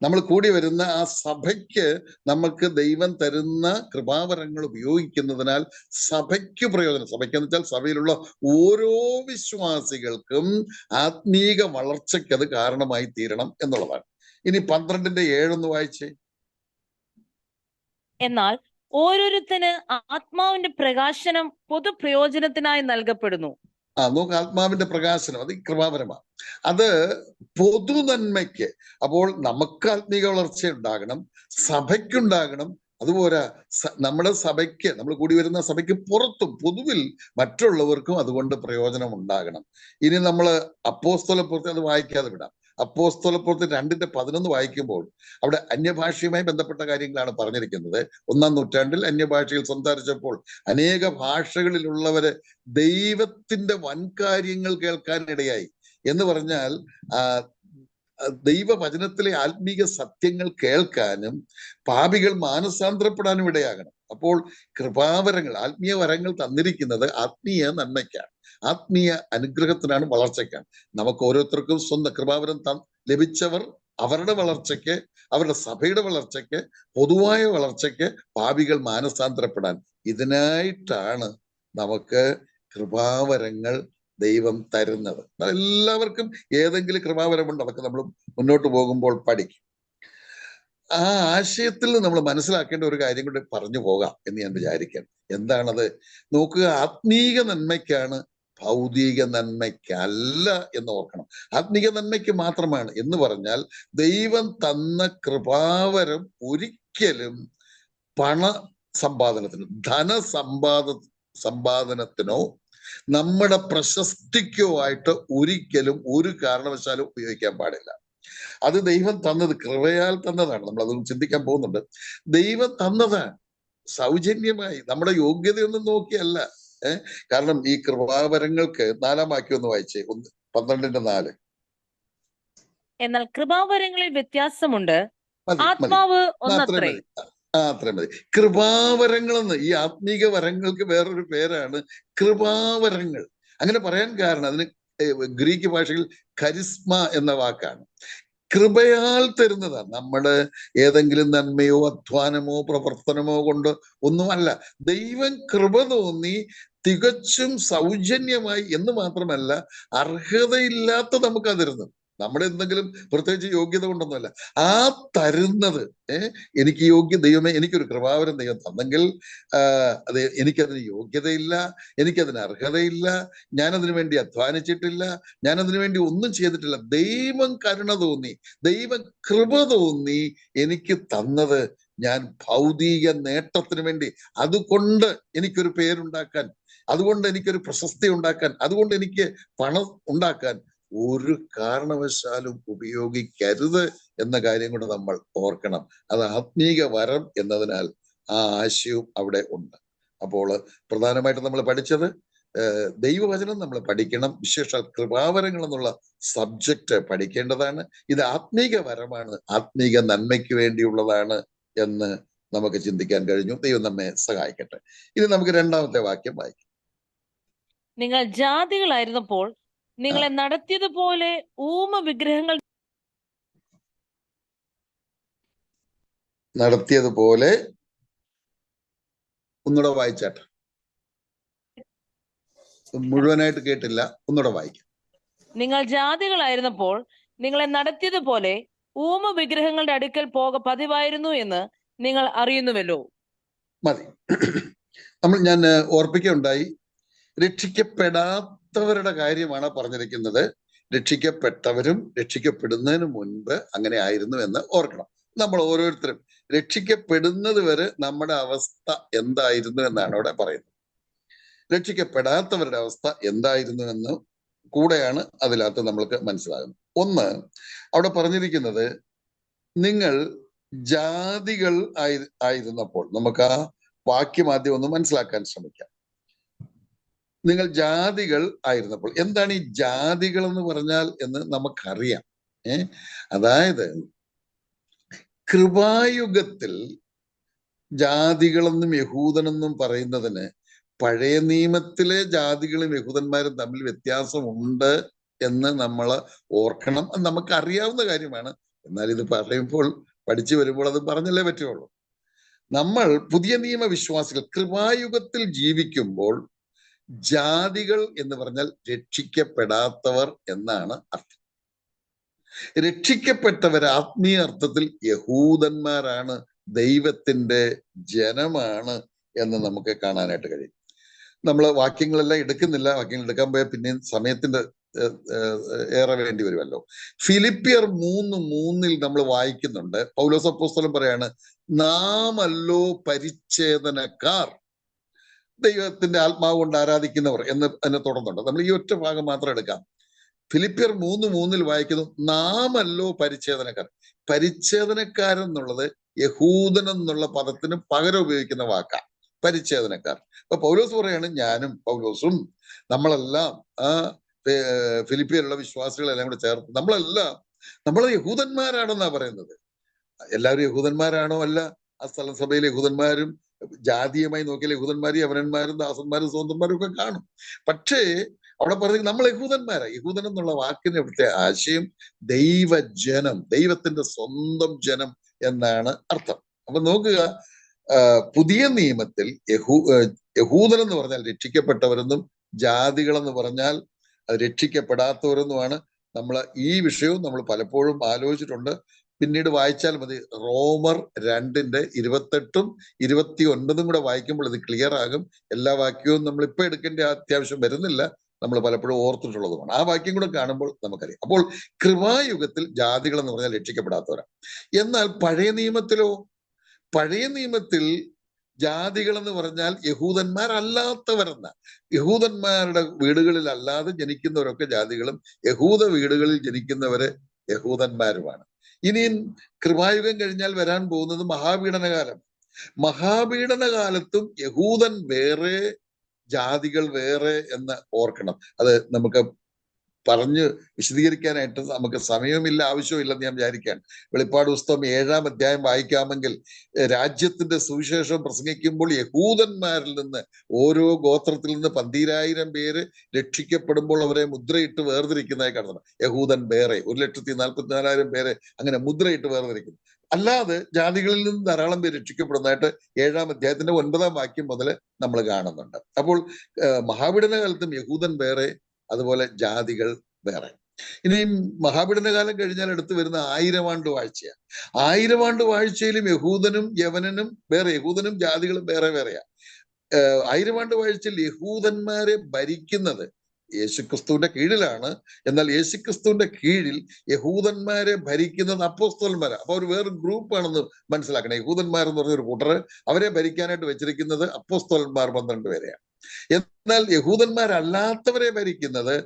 നമ്മൾ കൂടി വരുന്ന ആ സഭയ്ക്ക് നമുക്ക് ദൈവം തരുന്ന കൃപാവരങ്ങൾ ഉപയോഗിക്കുന്നതിനാൽ സഭയ്ക്ക് പ്രയോജനം. സഭയ്ക്ക് എന്ന് വെച്ചാൽ സഭയിലുള്ള ഓരോ വിശ്വാസികൾക്കും ആത്മീക വളർച്ചയ്ക്ക് അത് കാരണമായി തീരണം എന്നുള്ളതാണ്. ഇനി 12:7 ഒന്ന് വായിച്ചേ. എന്നാൽ ഓരോരുത്തന് ആത്മാവിന്റെ പ്രകാശനം പൊതുപ്രയോജനത്തിനായി നൽകപ്പെടുന്നു. നോക്ക്, ആത്മാവിന്റെ പ്രകാശനം അത് കൃപാവരമാണ്, അത് പൊതു നന്മയ്ക്ക്. അപ്പോൾ നമുക്ക് ആത്മീക വളർച്ച ഉണ്ടാകണം, സഭയ്ക്കുണ്ടാകണം. അതുപോലെ നമ്മുടെ സഭയ്ക്ക്, നമ്മൾ കൂടി വരുന്ന സഭയ്ക്ക് പുറത്തും പൊതുവിൽ മറ്റുള്ളവർക്കും അതുകൊണ്ട് പ്രയോജനം ഉണ്ടാകണം. ഇനി നമ്മൾ അപ്പോസ്തലപ്രവൃത്തി അത് വായിക്കാതെ വിടാം. അപ്പോസ്തലപ്രവൃത്തി 2:11 വായിക്കുമ്പോൾ അവിടെ അന്യഭാഷയുമായി ബന്ധപ്പെട്ട കാര്യങ്ങളാണ് പറഞ്ഞിരിക്കുന്നത്. 1-ാം നൂറ്റാണ്ടിൽ അന്യഭാഷയിൽ സംസാരിച്ചപ്പോൾ അനേക ഭാഷകളിലുള്ളവര് ദൈവത്തിന്റെ വൻകാര്യങ്ങൾ കേൾക്കാനിടയായി. എന്ന് പറഞ്ഞാൽ ദൈവവചനത്തിലെ ആത്മീക സത്യങ്ങൾ കേൾക്കാനും പാപികൾ മാനസാന്തരപ്പെടാനും ഇടയാകണം. അപ്പോൾ കൃപാവരങ്ങൾ, ആത്മീയ വരങ്ങൾ തന്നിരിക്കുന്നത് ആത്മീയ നന്മയ്ക്കാണ്, ആത്മീയ അനുഗ്രഹത്തിനാണ്, വളർച്ചയ്ക്കാണ്. നമുക്ക് ഓരോരുത്തർക്കും സ്വന്തം കൃപാവരം ലഭിച്ചവർ അവരുടെ വളർച്ചയ്ക്ക്, അവരുടെ സഭയുടെ വളർച്ചയ്ക്ക്, പൊതുവായ വളർച്ചയ്ക്ക്, പാപികൾ മാനസാന്തരപ്പെടാൻ, ഇതിനായിട്ടാണ് നമുക്ക് കൃപാവരങ്ങൾ ദൈവം തരുന്നത്. എല്ലാവർക്കും ഏതെങ്കിലും കൃപാവരമുണ്ട്, അതൊക്കെ നമ്മൾ മുന്നോട്ട് പോകുമ്പോൾ പഠിക്കും. ആ ആശയത്തിൽ നമ്മൾ മനസ്സിലാക്കേണ്ട ഒരു കാര്യം കൂടി പറഞ്ഞു പോകാം എന്ന് ഞാൻ വിചാരിക്കണം. എന്താണത്? നോക്കുക, ആത്മീക നന്മയ്ക്കാണ്, ഭൗതിക നന്മയ്ക്കല്ല എന്ന് ഓർക്കണം. ആത്മീക നന്മയ്ക്ക് മാത്രമാണ് എന്ന് പറഞ്ഞാൽ ദൈവം തന്ന കൃപാവരം ഒരിക്കലും പണ സമ്പാദനത്തിനോ സമ്പാദനത്തിനോ നമ്മുടെ പ്രശസ്തിക്കോ ആയിട്ട് ഒരിക്കലും ഒരു കാരണവശാലും ഉപയോഗിക്കാൻ പാടില്ല. അത് ദൈവം തന്നത്, കൃപയാൽ തന്നതാണ്. നമ്മൾ അതൊന്നും ചിന്തിക്കാൻ പോകുന്നുണ്ട്. ദൈവം തന്നതാണ് സൗജന്യമായി, നമ്മുടെ യോഗ്യതയൊന്നും നോക്കിയല്ല. കാരണം ഈ കൃപാവരങ്ങൾക്ക് 4-ാം വാക്യം ഒന്ന് വായിച്ചേ, 12:4. എന്നാൽ കൃപാവരങ്ങളിൽ വ്യത്യാസമുണ്ട്, ആത്മാവ് ഒന്നത്രേ. അത്രയും മതി. കൃപാവരങ്ങളെന്ന്, ഈ ആത്മീക വരങ്ങൾക്ക് വേറൊരു പേരാണ് കൃപാവരങ്ങൾ. അങ്ങനെ പറയാൻ കാരണം അതിന് ഗ്രീക്ക് ഭാഷയിൽ കരിസ്മ എന്ന വാക്കാണ്. കൃപയാൽ തരുന്നതാണ്. നമ്മുടെ ഏതെങ്കിലും നന്മയോ അധ്വാനമോ പ്രവർത്തനമോ കൊണ്ട് ഒന്നുമല്ല. ദൈവം കൃപ തോന്നി തികച്ചും സൗജന്യമായി എന്ന് മാത്രമല്ല, അർഹതയില്ലാത്ത നമുക്ക് തരുന്നത്. നമ്മുടെ എന്തെങ്കിലും പ്രത്യേകിച്ച് യോഗ്യത കൊണ്ടൊന്നുമല്ല, ആ തരുന്നത് എനിക്ക് ദൈവമേ എനിക്കൊരു കൃപാവരം ദൈവം തന്നെങ്കിൽ അത് എനിക്കതിന് യോഗ്യതയില്ല, എനിക്കതിന് അർഹതയില്ല, ഞാനതിനു വേണ്ടി അധ്വാനിച്ചിട്ടില്ല, ഞാനതിനു വേണ്ടി ഒന്നും ചെയ്തിട്ടില്ല. ദൈവം കരുണ തോന്നി, ദൈവം കൃപ തോന്നി എനിക്ക് തന്നത് ഞാൻ ഭൗതിക നേട്ടത്തിന് വേണ്ടി, അതുകൊണ്ട് എനിക്കൊരു പേരുണ്ടാക്കാൻ, അതുകൊണ്ട് എനിക്കൊരു പ്രശസ്തി ഉണ്ടാക്കാൻ, അതുകൊണ്ട് എനിക്ക് പണം ഉണ്ടാക്കാൻ ഒരു കാരണവശാലും ഉപയോഗിക്കരുത് എന്ന കാര്യം കൂടെ നമ്മൾ ഓർക്കണം. അത് ആത്മീക വരം എന്നതിനാൽ ആ ആശയവും അവിടെ ഉണ്ട്. അപ്പോൾ പ്രധാനമായിട്ടും നമ്മൾ പഠിച്ചത് ദൈവവചനം നമ്മൾ പഠിക്കണം, വിശേഷാൽ കൃപാവരങ്ങൾ എന്നുള്ള സബ്ജക്റ്റ് പഠിക്കേണ്ടതാണ്. ഇത് ആത്മീക വരമാണ്, ആത്മീക നന്മയ്ക്ക് വേണ്ടിയുള്ളതാണ് എന്ന് നമുക്ക് ചിന്തിക്കാൻ കഴിഞ്ഞു. ദൈവം നമ്മെ സഹായിക്കട്ടെ. ഇനി നമുക്ക് രണ്ടാമത്തെ വാക്യം വായിക്കാം. നിങ്ങൾ ജാതികളായിരുന്നപ്പോൾ നിങ്ങളെ നടത്തിയതുപോലെ ഊമ വിഗ്രഹങ്ങൾ നടത്തിയതുപോലെ, ഒന്നുകൂടെ വായിച്ചാട്ടെ, മുഴുവനായിട്ട് കേട്ടില്ല, ഒന്നുകൂടെ വായിക്കാം. നിങ്ങൾ ജാതികളായിരുന്നപ്പോൾ നിങ്ങളെ നടത്തിയതുപോലെ ഊമ വിഗ്രഹങ്ങളുടെ അടുക്കൽ പതിവായിരുന്നു എന്ന് നിങ്ങൾ അറിയുന്നുവല്ലോ. മതി. ഞാൻ ഓർപ്പിക്കുകയുണ്ടായി, രക്ഷിക്കപ്പെടാത്തവരുടെ കാര്യമാണ് പറഞ്ഞിരിക്കുന്നത്. രക്ഷിക്കപ്പെട്ടവരും രക്ഷിക്കപ്പെടുന്നതിന് മുൻപ് അങ്ങനെ ആയിരുന്നു എന്ന് ഓർക്കണം. നമ്മൾ ഓരോരുത്തരും രക്ഷിക്കപ്പെടുന്നത് വരെ നമ്മുടെ അവസ്ഥ എന്തായിരുന്നു എന്നാണ് അവിടെ പറയുന്നത്. രക്ഷിക്കപ്പെടാത്തവരുടെ അവസ്ഥ എന്തായിരുന്നു എന്ന് കൂടെയാണ് അതിനകത്ത് നമ്മൾക്ക് മനസ്സിലാകുന്നത്. ഒന്ന്, അവിടെ പറഞ്ഞിരിക്കുന്നത് നിങ്ങൾ ജാതികൾ ആയിരുന്നപ്പോൾ. നമുക്ക് ആ വാക്യം ആദ്യം ഒന്ന് മനസ്സിലാക്കാൻ ശ്രമിക്കാം. നിങ്ങൾ ജാതികൾ ആയിരുന്നപ്പോൾ. എന്താണ് ഈ ജാതികൾ എന്ന് പറഞ്ഞാൽ എന്ന് നമുക്കറിയാം. അതായത് കൃപായുഗത്തിൽ ജാതികളെന്നും യഹൂദനെന്നും പറയുന്നതിന് പഴയ നിയമത്തിലെ ജാതികളും യഹൂദന്മാരും തമ്മിൽ വ്യത്യാസമുണ്ട് എന്ന് നമ്മൾ ഓർക്കണം. അത് നമുക്ക് അറിയാവുന്ന കാര്യമാണ്. എന്നാൽ ഇത് പറയുമ്പോൾ, പഠിച്ചു വരുമ്പോൾ അത് പറഞ്ഞല്ലേ പറ്റുള്ളൂ. നമ്മൾ പുതിയ നിയമ വിശ്വാസികൾ കൃപായുഗത്തിൽ ജീവിക്കുമ്പോൾ ജാതികൾ എന്ന് പറഞ്ഞാൽ രക്ഷിക്കപ്പെടാത്തവർ എന്നാണ് അർത്ഥം. രക്ഷിക്കപ്പെട്ടവർ ആത്മീയ അർത്ഥത്തിൽ യഹൂദന്മാരാണ്, ദൈവത്തിന്റെ ജനമാണ് എന്ന് നമുക്ക് കാണാനായിട്ട് കഴിയും. നമ്മൾ വാക്യങ്ങളെല്ലാം എടുക്കുന്നില്ല, വാക്യങ്ങൾ എടുക്കാൻ പോയാൽ പിന്നെയും സമയത്തിന്റെ ഏറെ വേണ്ടി വരുമല്ലോ. ഫിലിപ്പിയർ 3:3 നമ്മൾ വായിക്കുന്നുണ്ട്. പൗലോസ് അപ്പോസ്തലൻ പറയാണ്, നാമല്ലോ പരിച്ഛേദനക്കാർ, ദൈവത്തിന്റെ ആത്മാവ് കൊണ്ട് ആരാധിക്കുന്നവർ എന്ന് അതിനെ തുടർന്നുണ്ട്. നമ്മൾ ഈ ഒറ്റ ഭാഗം മാത്രം എടുക്കാം. ഫിലിപ്പിയർ 3:3 വായിക്കുന്നു, നാമല്ലോ പരിച്ഛേദനക്കാർ. പരിച്ഛേദനക്കാരെന്നുള്ളത് യഹൂദൻ എന്നുള്ള പദത്തിന് പകരം ഉപയോഗിക്കുന്ന വാക്കാ പരിച്ഛേദനക്കാർ. അപ്പൊ പൗലോസ് പറയാണ്, ഞാനും പൗലോസും നമ്മളെല്ലാം ഫിലിപ്പിയയിലുള്ള വിശ്വാസികളെല്ലാം കൂടെ ചേർത്ത് നമ്മൾ യഹൂദന്മാരാണെന്നാ പറയുന്നത്. എല്ലാവരും യഹൂദന്മാരാണോ? അല്ല. ആ സ്ഥല സഭയിലെ യഹൂദന്മാരും ജാതീയമായി നോക്കിയാൽ യഹൂദന്മാരും യവനന്മാരും ദാസന്മാരും സ്വതന്ത്രന്മാരും ഒക്കെ കാണും. പക്ഷേ അവിടെ പറഞ്ഞ നമ്മൾ യഹൂദന്മാരാ. യഹൂദൻ എന്നുള്ള വാക്കിന് ഇവിടുത്തെ ആശയം ദൈവജനം, ദൈവത്തിന്റെ സ്വന്തം ജനം എന്നാണ് അർത്ഥം. അപ്പൊ നോക്കുക, പുതിയ നിയമത്തിൽ യഹൂദൻ എന്ന് പറഞ്ഞാൽ രക്ഷിക്കപ്പെട്ടവരെന്നും ജാതികളെന്ന് പറഞ്ഞാൽ അത് രക്ഷിക്കപ്പെടാത്തവരെന്നുമാണ്. നമ്മൾ ഈ വിഷയവും നമ്മൾ പലപ്പോഴും ആലോചിച്ചിട്ടുണ്ട്. പിന്നീട് വായിച്ചാൽ മതി. റോമർ 2:28ഉം 29ഉം കൂടെ വായിക്കുമ്പോൾ ഇത് ക്ലിയർ ആകും. എല്ലാ വാക്യവും നമ്മൾ ഇപ്പൊ എടുക്കേണ്ട അത്യാവശ്യം വരുന്നില്ല, നമ്മൾ പലപ്പോഴും ഓർത്തിട്ടുള്ളതുമാണ്. ആ വാക്യം കൂടെ കാണുമ്പോൾ നമുക്കറിയാം. അപ്പോൾ കൃപായുഗത്തിൽ ജാതികൾ എന്ന് പറഞ്ഞാൽ രക്ഷിക്കപ്പെടാത്തവരാണ്. എന്നാൽ പഴയ നിയമത്തിലോ? പഴയ നിയമത്തിൽ ജാതികൾ എന്ന് പറഞ്ഞാൽ യഹൂദന്മാരല്ലാത്തവരെന്ന, യഹൂദന്മാരുടെ വീടുകളിൽ അല്ലാതെ ജനിക്കുന്നവരൊക്കെ ജാതികളും യഹൂദ വീടുകളിൽ ജനിക്കുന്നവര് യഹൂദന്മാരുമാണ്. ഇനിയും കൃപായുഗം കഴിഞ്ഞാൽ വരാൻ പോകുന്നത് മഹാപീഡനകാലം. മഹാപീഡനകാലത്തും യഹൂദൻ വേറെ ജാതികൾ വേറെ എന്ന് ഓർക്കണം. അത് നമുക്ക് പറഞ്ഞ് വിശദീകരിക്കാനായിട്ട് നമുക്ക് സമയവുമില്ല, ആവശ്യവുമില്ലെന്ന് ഞാൻ വിചാരിക്കാൻ. വെളിപ്പാട് പുസ്തകം 7-ാം അധ്യായം വായിക്കാമെങ്കിൽ രാജ്യത്തിന്റെ സുവിശേഷം പ്രസംഗിക്കുമ്പോൾ യഹൂദന്മാരിൽ നിന്ന്, ഓരോ ഗോത്രത്തിൽ നിന്ന് 12,000 പേര് രക്ഷിക്കപ്പെടുമ്പോൾ അവരെ മുദ്രയിട്ട് വേർതിരിക്കുന്നതായി കാണുന്നത്. യഹൂദൻ വേറെ 1,44,000 പേരെ അങ്ങനെ മുദ്രയിട്ട് വേർതിരിക്കുന്നു. അല്ലാതെ ജാതികളിൽ നിന്ന് ധാരാളം പേര് രക്ഷിക്കപ്പെടുന്നതായിട്ട് 7-ാം അധ്യായത്തിന്റെ 9-ാം വാക്യം മുതൽ നമ്മൾ കാണുന്നുണ്ട്. അപ്പോൾ മഹാപീഡന കാലത്തും യഹൂദൻ വേറെ, അതുപോലെ ജാതികൾ വേറെ. ഇനിയും മഹാപീഡന കാലം കഴിഞ്ഞാൽ അടുത്ത് വരുന്ന 1000 ആണ്ട് വാഴ്ചയാണ്. 1000 ആണ്ട് വാഴ്ചയിലും യഹൂദനും യവനനും വേറെ, യഹൂദനും ജാതികളും വേറെ വേറെയാ. 1000 ആണ്ട് വാഴ്ചയിൽ യഹൂദന്മാരെ ഭരിക്കുന്നത് യേശുക്രിസ്തുവിന്റെ കീഴിലാണ്. എന്നാൽ യേശുക്രിസ്തുവിന്റെ കീഴിൽ യഹൂദന്മാരെ ഭരിക്കുന്നത് അപ്പോസ്തലന്മാരാണ്. അപ്പൊ അവർ വേറൊരു ഗ്രൂപ്പാണെന്ന് മനസ്സിലാക്കണം. യഹൂദന്മാർ എന്ന് പറഞ്ഞൊരു കൂട്ടർ, അവരെ ഭരിക്കാനായിട്ട് വെച്ചിരിക്കുന്നത് അപ്പോസ്തലന്മാർ 12 പേരെയാണ്. എന്നാൽ യഹൂദന്മാരല്ലാത്തവരെ ഭരിക്കുന്നത്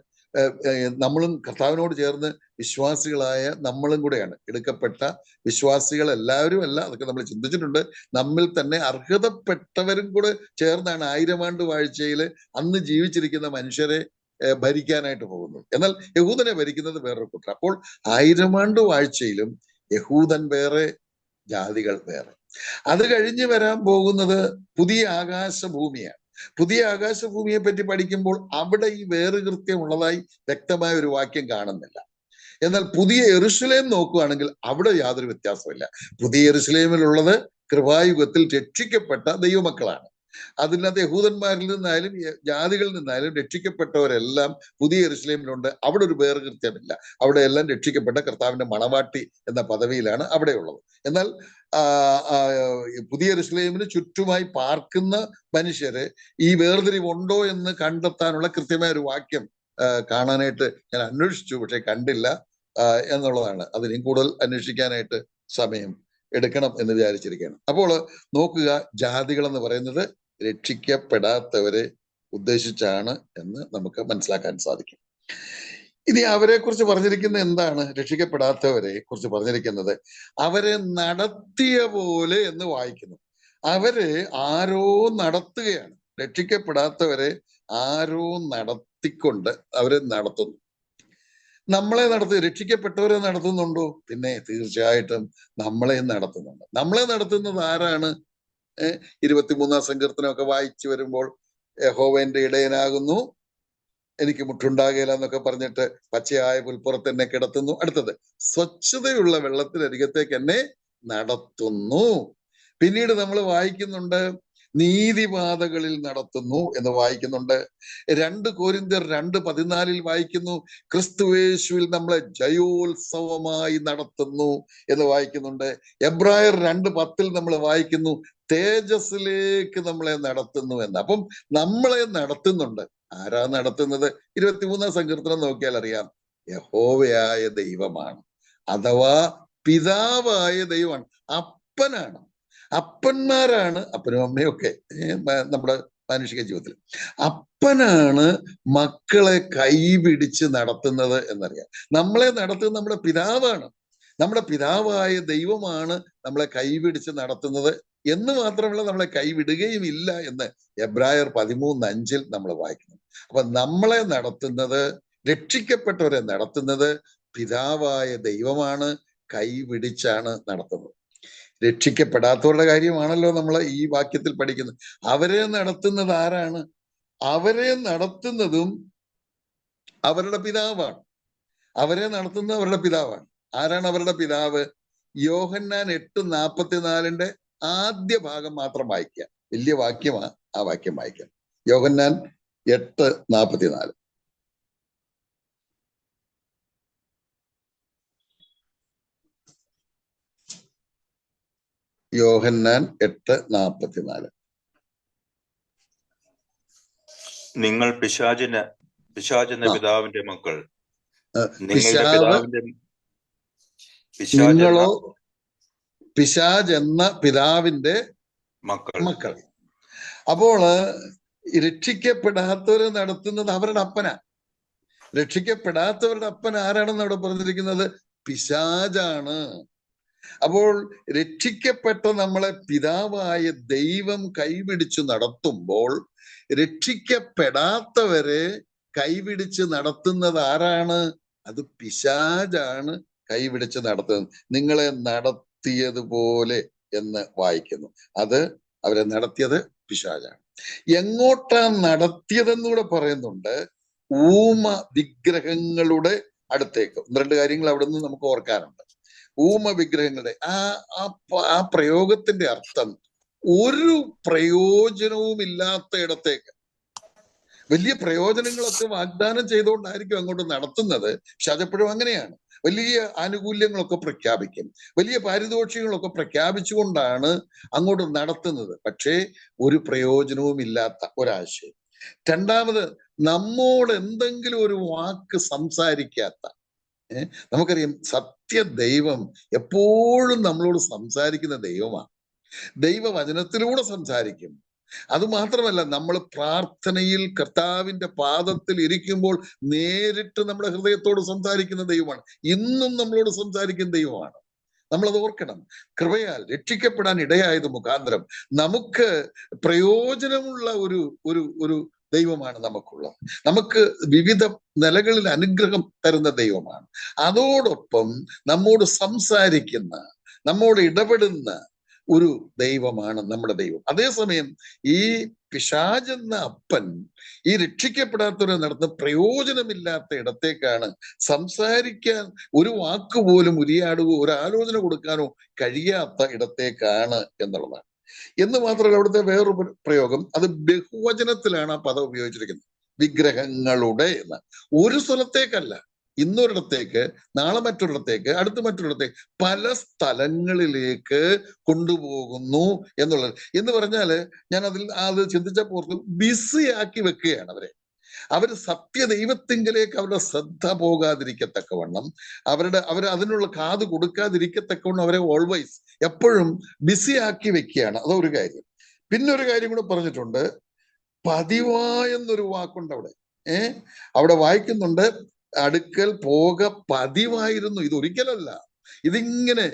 നമ്മളും കർത്താവിനോട് ചേർന്ന് വിശ്വാസികളായ നമ്മളും കൂടെയാണ്. എടുക്കപ്പെട്ട വിശ്വാസികൾ എല്ലാവരും അല്ല, അതൊക്കെ നമ്മൾ ചിന്തിച്ചിട്ടുണ്ട്. നമ്മിൽ തന്നെ അർഹതപ്പെട്ടവരും കൂടെ ചേർന്നാണ് 1000 ആണ്ട് വാഴ്ചയിൽ അന്ന് ജീവിച്ചിരിക്കുന്ന മനുഷ്യരെ ഭരിക്കാനായിട്ട് പോകുന്നത്. എന്നാൽ യഹൂദനെ ഭരിക്കുന്നത് വേറൊരു കൂട്ടർ. അപ്പോൾ 1000 ആണ്ട് വാഴ്ചയിലും യഹൂദൻ വേറെ, ജാതികൾ വേറെ. അത് കഴിഞ്ഞ് വരാൻ പോകുന്നത് പുതിയ ആകാശഭൂമിയാണ്. പുതിയ ആകാശഭൂമിയെ പറ്റി പഠിക്കുമ്പോൾ അവിടെ ഈ വേറുകൃത്യം ഉള്ളതായി വ്യക്തമായ ഒരു വാക്യം കാണുന്നില്ല. എന്നാൽ പുതിയ യെരൂശലേം നോക്കുകയാണെങ്കിൽ അവിടെ യാതൊരു വ്യത്യാസമില്ല. പുതിയ യെരൂശലേമിലുള്ളത് കൃപായുഗത്തിൽ രക്ഷിക്കപ്പെട്ട ദൈവമക്കളാണ്. അതിനകത്ത് യഹൂദന്മാരിൽ നിന്നായാലും ജാതികളിൽ നിന്നായാലും രക്ഷിക്കപ്പെട്ടവരെല്ലാം പുതിയ യെരൂശലേമിലുണ്ട്. അവിടെ ഒരു വേർകൃത്യമില്ല. അവിടെ എല്ലാം രക്ഷിക്കപ്പെട്ട കർത്താവിന്റെ മണവാട്ടി എന്ന പദവിയിലാണ് അവിടെയുള്ളത്. എന്നാൽ പുതിയ യെരൂശലേമിന് ചുറ്റുമായി പാർക്കുന്ന മനുഷ്യരെ ഈ വേർതിരിവുണ്ടോ എന്ന് കണ്ടെത്താനുള്ള കൃത്യമായ ഒരു വാക്യം കാണാനായിട്ട് ഞാൻ അന്വേഷിച്ചു, പക്ഷെ കണ്ടില്ല എന്നുള്ളതാണ്. അതിനും കൂടുതൽ അന്വേഷിക്കാനായിട്ട് സമയം എടുക്കണം എന്ന് വിചാരിച്ചിരിക്കുകയാണ്. അപ്പോൾ നോക്കുക, ജാതികൾ എന്ന് പറയുന്നത് രക്ഷിക്കപ്പെടാത്തവരെ ഉദ്ദേശിച്ചാണ് എന്ന് നമുക്ക് മനസ്സിലാക്കാൻ സാധിക്കും. ഇനി അവരെ കുറിച്ച് പറഞ്ഞിരിക്കുന്ന എന്താണ്? രക്ഷിക്കപ്പെടാത്തവരെ കുറിച്ച് പറഞ്ഞിരിക്കുന്നത് അവരെ നടത്തിയ പോലെ എന്ന് വായിക്കുന്നു. അവരെ ആരോ നടത്തുകയാണ്. രക്ഷിക്കപ്പെടാത്തവരെ ആരോ നടത്തിക്കൊണ്ട് അവരെ നടത്തുന്നു. നമ്മളെ രക്ഷിക്കപ്പെട്ടവരെ നടത്തുന്നുണ്ടോ? പിന്നെ തീർച്ചയായിട്ടും നമ്മളെ നടത്തുന്നുണ്ട്. നമ്മളെ നടത്തുന്നത് ആരാണ്? 23-ാം സങ്കീർത്തനമൊക്കെ വായിച്ചു വരുമ്പോൾ യഹോവന്റെ ഇടയനാകുന്നു, എനിക്ക് മുട്ടുണ്ടാകില്ല എന്നൊക്കെ പറഞ്ഞിട്ട് പച്ചയായ പുൽപ്പുറത്ത് എന്നെ കിടത്തുന്നു. അടുത്തത് സ്വച്ഛതയുള്ള വെള്ളത്തിനരികത്തേക്ക് എന്നെ നടത്തുന്നു. പിന്നീട് നമ്മൾ വായിക്കുന്നുണ്ട് നീതിപാതകളിൽ നടത്തുന്നു എന്ന് വായിക്കുന്നുണ്ട്. 2 കൊരിന്ത്യർ 2:14 വായിക്കുന്നു ക്രിസ്തുയേശുവിൽ നമ്മളെ ജയോത്സവമായി നടത്തുന്നു എന്ന് വായിക്കുന്നുണ്ട്. എബ്രായർ 2:10 നമ്മൾ വായിക്കുന്നു തേജസ്സിലേക്ക് നമ്മളെ നടത്തുന്നു എന്ന്. അപ്പം നമ്മളെ നടത്തുന്നുണ്ട്. ആരാ നടത്തുന്നത്? 23-ാം സങ്കീർത്തനം നോക്കിയാൽ അറിയാം, യഹോവയായ ദൈവമാണ്, അഥവാ പിതാവായ ദൈവമാണ്, അപ്പനാണ്. അപ്പന്മാരാണ്, അപ്പനും അമ്മയും ഒക്കെ നമ്മുടെ മാനുഷിക ജീവിതത്തിൽ അപ്പനാണ് മക്കളെ കൈപിടിച്ച് നടത്തുന്നത് എന്നറിയാം. നമ്മളെ നടത്തുന്നത് നമ്മുടെ പിതാവാണ്. നമ്മുടെ പിതാവായ ദൈവമാണ് നമ്മളെ കൈപിടിച്ച് നടത്തുന്നത് എന്ന് മാത്രമല്ല, നമ്മളെ കൈവിടുകയും ഇല്ല എന്ന് എബ്രായർ 13:5 നമ്മൾ വായിക്കുന്നു. അപ്പൊ നമ്മളെ നടത്തുന്നത്, രക്ഷിക്കപ്പെട്ടവരെ നടത്തുന്നത് പിതാവായ ദൈവമാണ്, കൈപിടിച്ചാണ് നടത്തുന്നത്. രക്ഷിക്കപ്പെടാത്തവരുടെ കാര്യമാണല്ലോ നമ്മൾ ഈ വാക്യത്തിൽ പഠിക്കുന്നത്. അവരെ നടത്തുന്നത് ആരാണ്? അവരെ നടത്തുന്നതും അവരുടെ പിതാവാണ്. അവരെ നടത്തുന്നത് അവരുടെ പിതാവാണ്. ആരാണ് അവരുടെ പിതാവ്? യോഹന്നാൻ 8:44 ആദ്യ ഭാഗം മാത്രം വായിക്കുക. വലിയ വാക്യമാണ്, ആ വാക്യം വായിക്കാം. യോഹന്നാൻ 8:44. യോഹന്നാൻ 8:44. നിങ്ങൾ പിശാചെന്ന പിതാവിന്റെ മക്കൾ, നിങ്ങളോ പിശാച് എന്ന പിതാവിന്റെ മക്കൾ. അപ്പോൾ രക്ഷിക്കപ്പെടാത്തവരെ നടത്തുന്നത് അവരുടെ അപ്പനാ. രക്ഷിക്കപ്പെടാത്തവരുടെ അപ്പൻ ആരാണെന്ന് അവിടെ പറഞ്ഞിരിക്കുന്നത്? പിശാചാണ്. അപ്പോൾ രക്ഷിക്കപ്പെട്ട നമ്മളെ പിതാവായ ദൈവം കൈപിടിച്ചു നടത്തുമ്പോൾ രക്ഷിക്കപ്പെടാത്തവരെ കൈപിടിച്ച് നടത്തുന്നത് ആരാണ്? അത് പിശാചാണ് കൈപിടിച്ച് നടത്തുന്നത്. നിങ്ങളെ നടത്തിയതുപോലെ എന്ന് വായിക്കുന്നു. അത് അവരെ നടത്തിയത് പിശാചാണ്. എങ്ങോട്ടാ നടത്തിയതെന്നൂടെ പറയുന്നുണ്ട്. ഊമ വിഗ്രഹങ്ങളുടെ അടുത്തേക്ക്. 2 കാര്യങ്ങൾ അവിടെ നിന്ന് നമുക്ക് ഓർക്കാനുണ്ട്. ഊമ വിഗ്രഹങ്ങളുടെ ആ പ്രയോഗത്തിന്റെ അർത്ഥം ഒരു പ്രയോജനവും ഇല്ലാത്ത ഇടത്തേക്ക്. വലിയ പ്രയോജനങ്ങളൊക്കെ വാഗ്ദാനം ചെയ്തുകൊണ്ടായിരിക്കും അങ്ങോട്ട് നടത്തുന്നത്. പക്ഷെ അതെപ്പോഴും അങ്ങനെയാണ്. വലിയ ആനുകൂല്യങ്ങളൊക്കെ പ്രഖ്യാപിക്കും, വലിയ പാരിതോഷികങ്ങളൊക്കെ പ്രഖ്യാപിച്ചുകൊണ്ടാണ് അങ്ങോട്ട് നടത്തുന്നത്. പക്ഷേ ഒരു പ്രയോജനവും ഇല്ലാത്ത ഒരാശയം. രണ്ടാമത്, നമ്മോട് എന്തെങ്കിലും ഒരു വാക്ക് സംസാരിക്കാത്ത. നമുക്കറിയാം, സത്യ ദൈവം എപ്പോഴും നമ്മളോട് സംസാരിക്കുന്ന ദൈവമാണ്. ദൈവവചനത്തിലൂടെ സംസാരിക്കും. അതുമാത്രമല്ല, നമ്മൾ പ്രാർത്ഥനയിൽ കർത്താവിന്റെ പാദത്തിൽ ഇരിക്കുമ്പോൾ നേരിട്ട് നമ്മുടെ ഹൃദയത്തോട് സംസാരിക്കുന്ന ദൈവമാണ്. ഇന്നും നമ്മളോട് സംസാരിക്കുന്ന ദൈവമാണ്. നമ്മളത് ഓർക്കണം. കൃപയാൽ രക്ഷിക്കപ്പെടാൻ ഇടയായത് മുഖാന്തരം നമുക്ക് പ്രയോജനമുള്ള ഒരു ദൈവമാണ് നമുക്കുള്ളത്. നമുക്ക് വിവിധ നിലകളിൽ അനുഗ്രഹം തരുന്ന ദൈവമാണ്. അതോടൊപ്പം നമ്മോട് സംസാരിക്കുന്ന, നമ്മോട് ഇടപെടുന്ന ഒരു ദൈവമാണ് നമ്മുടെ ദൈവം. അതേസമയം ഈ പിശാചെന്ന അപ്പൻ ഈ രക്ഷിക്കപ്പെടാത്തവരെ നടത്തുന്ന പ്രയോജനമില്ലാത്ത ഇടത്തേക്കാണ്, സംസാരിക്കാൻ ഒരു വാക്കുപോലും ഉരിയാടുകയോ ഒരു ആലോചന കൊടുക്കാനോ കഴിയാത്ത ഇടത്തേക്കാണ് എന്നുള്ളതാണ്. എന്ന് മാത്രമല്ല, അവിടുത്തെ വേറൊരു പ്രയോഗം, അത് ബഹുവചനത്തിലാണ് ആ പദം ഉപയോഗിച്ചിരിക്കുന്നത്. വിഗ്രഹങ്ങളുടെ എന്ന്. ഒരു സ്ഥലത്തേക്കല്ല, ഇന്നൊരിടത്തേക്ക്, നാളെ മറ്റൊരിടത്തേക്ക്, അടുത്ത മറ്റൊരിടത്തേക്ക്, പല സ്ഥലങ്ങളിലേക്ക് കൊണ്ടുപോകുന്നു എന്നുള്ളത്. എന്ന് പറഞ്ഞാല് ഞാൻ അത് ചിന്തിച്ചപ്പോൾ ബിസി ആക്കി വെക്കുകയാണ് അവരെ. അവർ സത്യദൈവത്തിങ്കിലേക്ക് അവരുടെ ശ്രദ്ധ പോകാതിരിക്കത്തക്കവണ്ണം, അവർ അതിനുള്ള കാത് കൊടുക്കാതിരിക്കത്തക്കവണ്ണം അവരെ ഓൾവേസ് എപ്പോഴും ബിസി ആക്കി വെക്കുകയാണ്. അതൊരു കാര്യം. പിന്നെ ഒരു കാര്യം കൂടെ പറഞ്ഞിട്ടുണ്ട്, പതിവായെന്നൊരു വാക്കുണ്ട് അവിടെ. അവിടെ വായിക്കുന്നുണ്ട്, അടുക്കൽ പോക പതിവായിരുന്നു. ഇതൊരിക്കലല്ല, ഇതിങ്ങനെ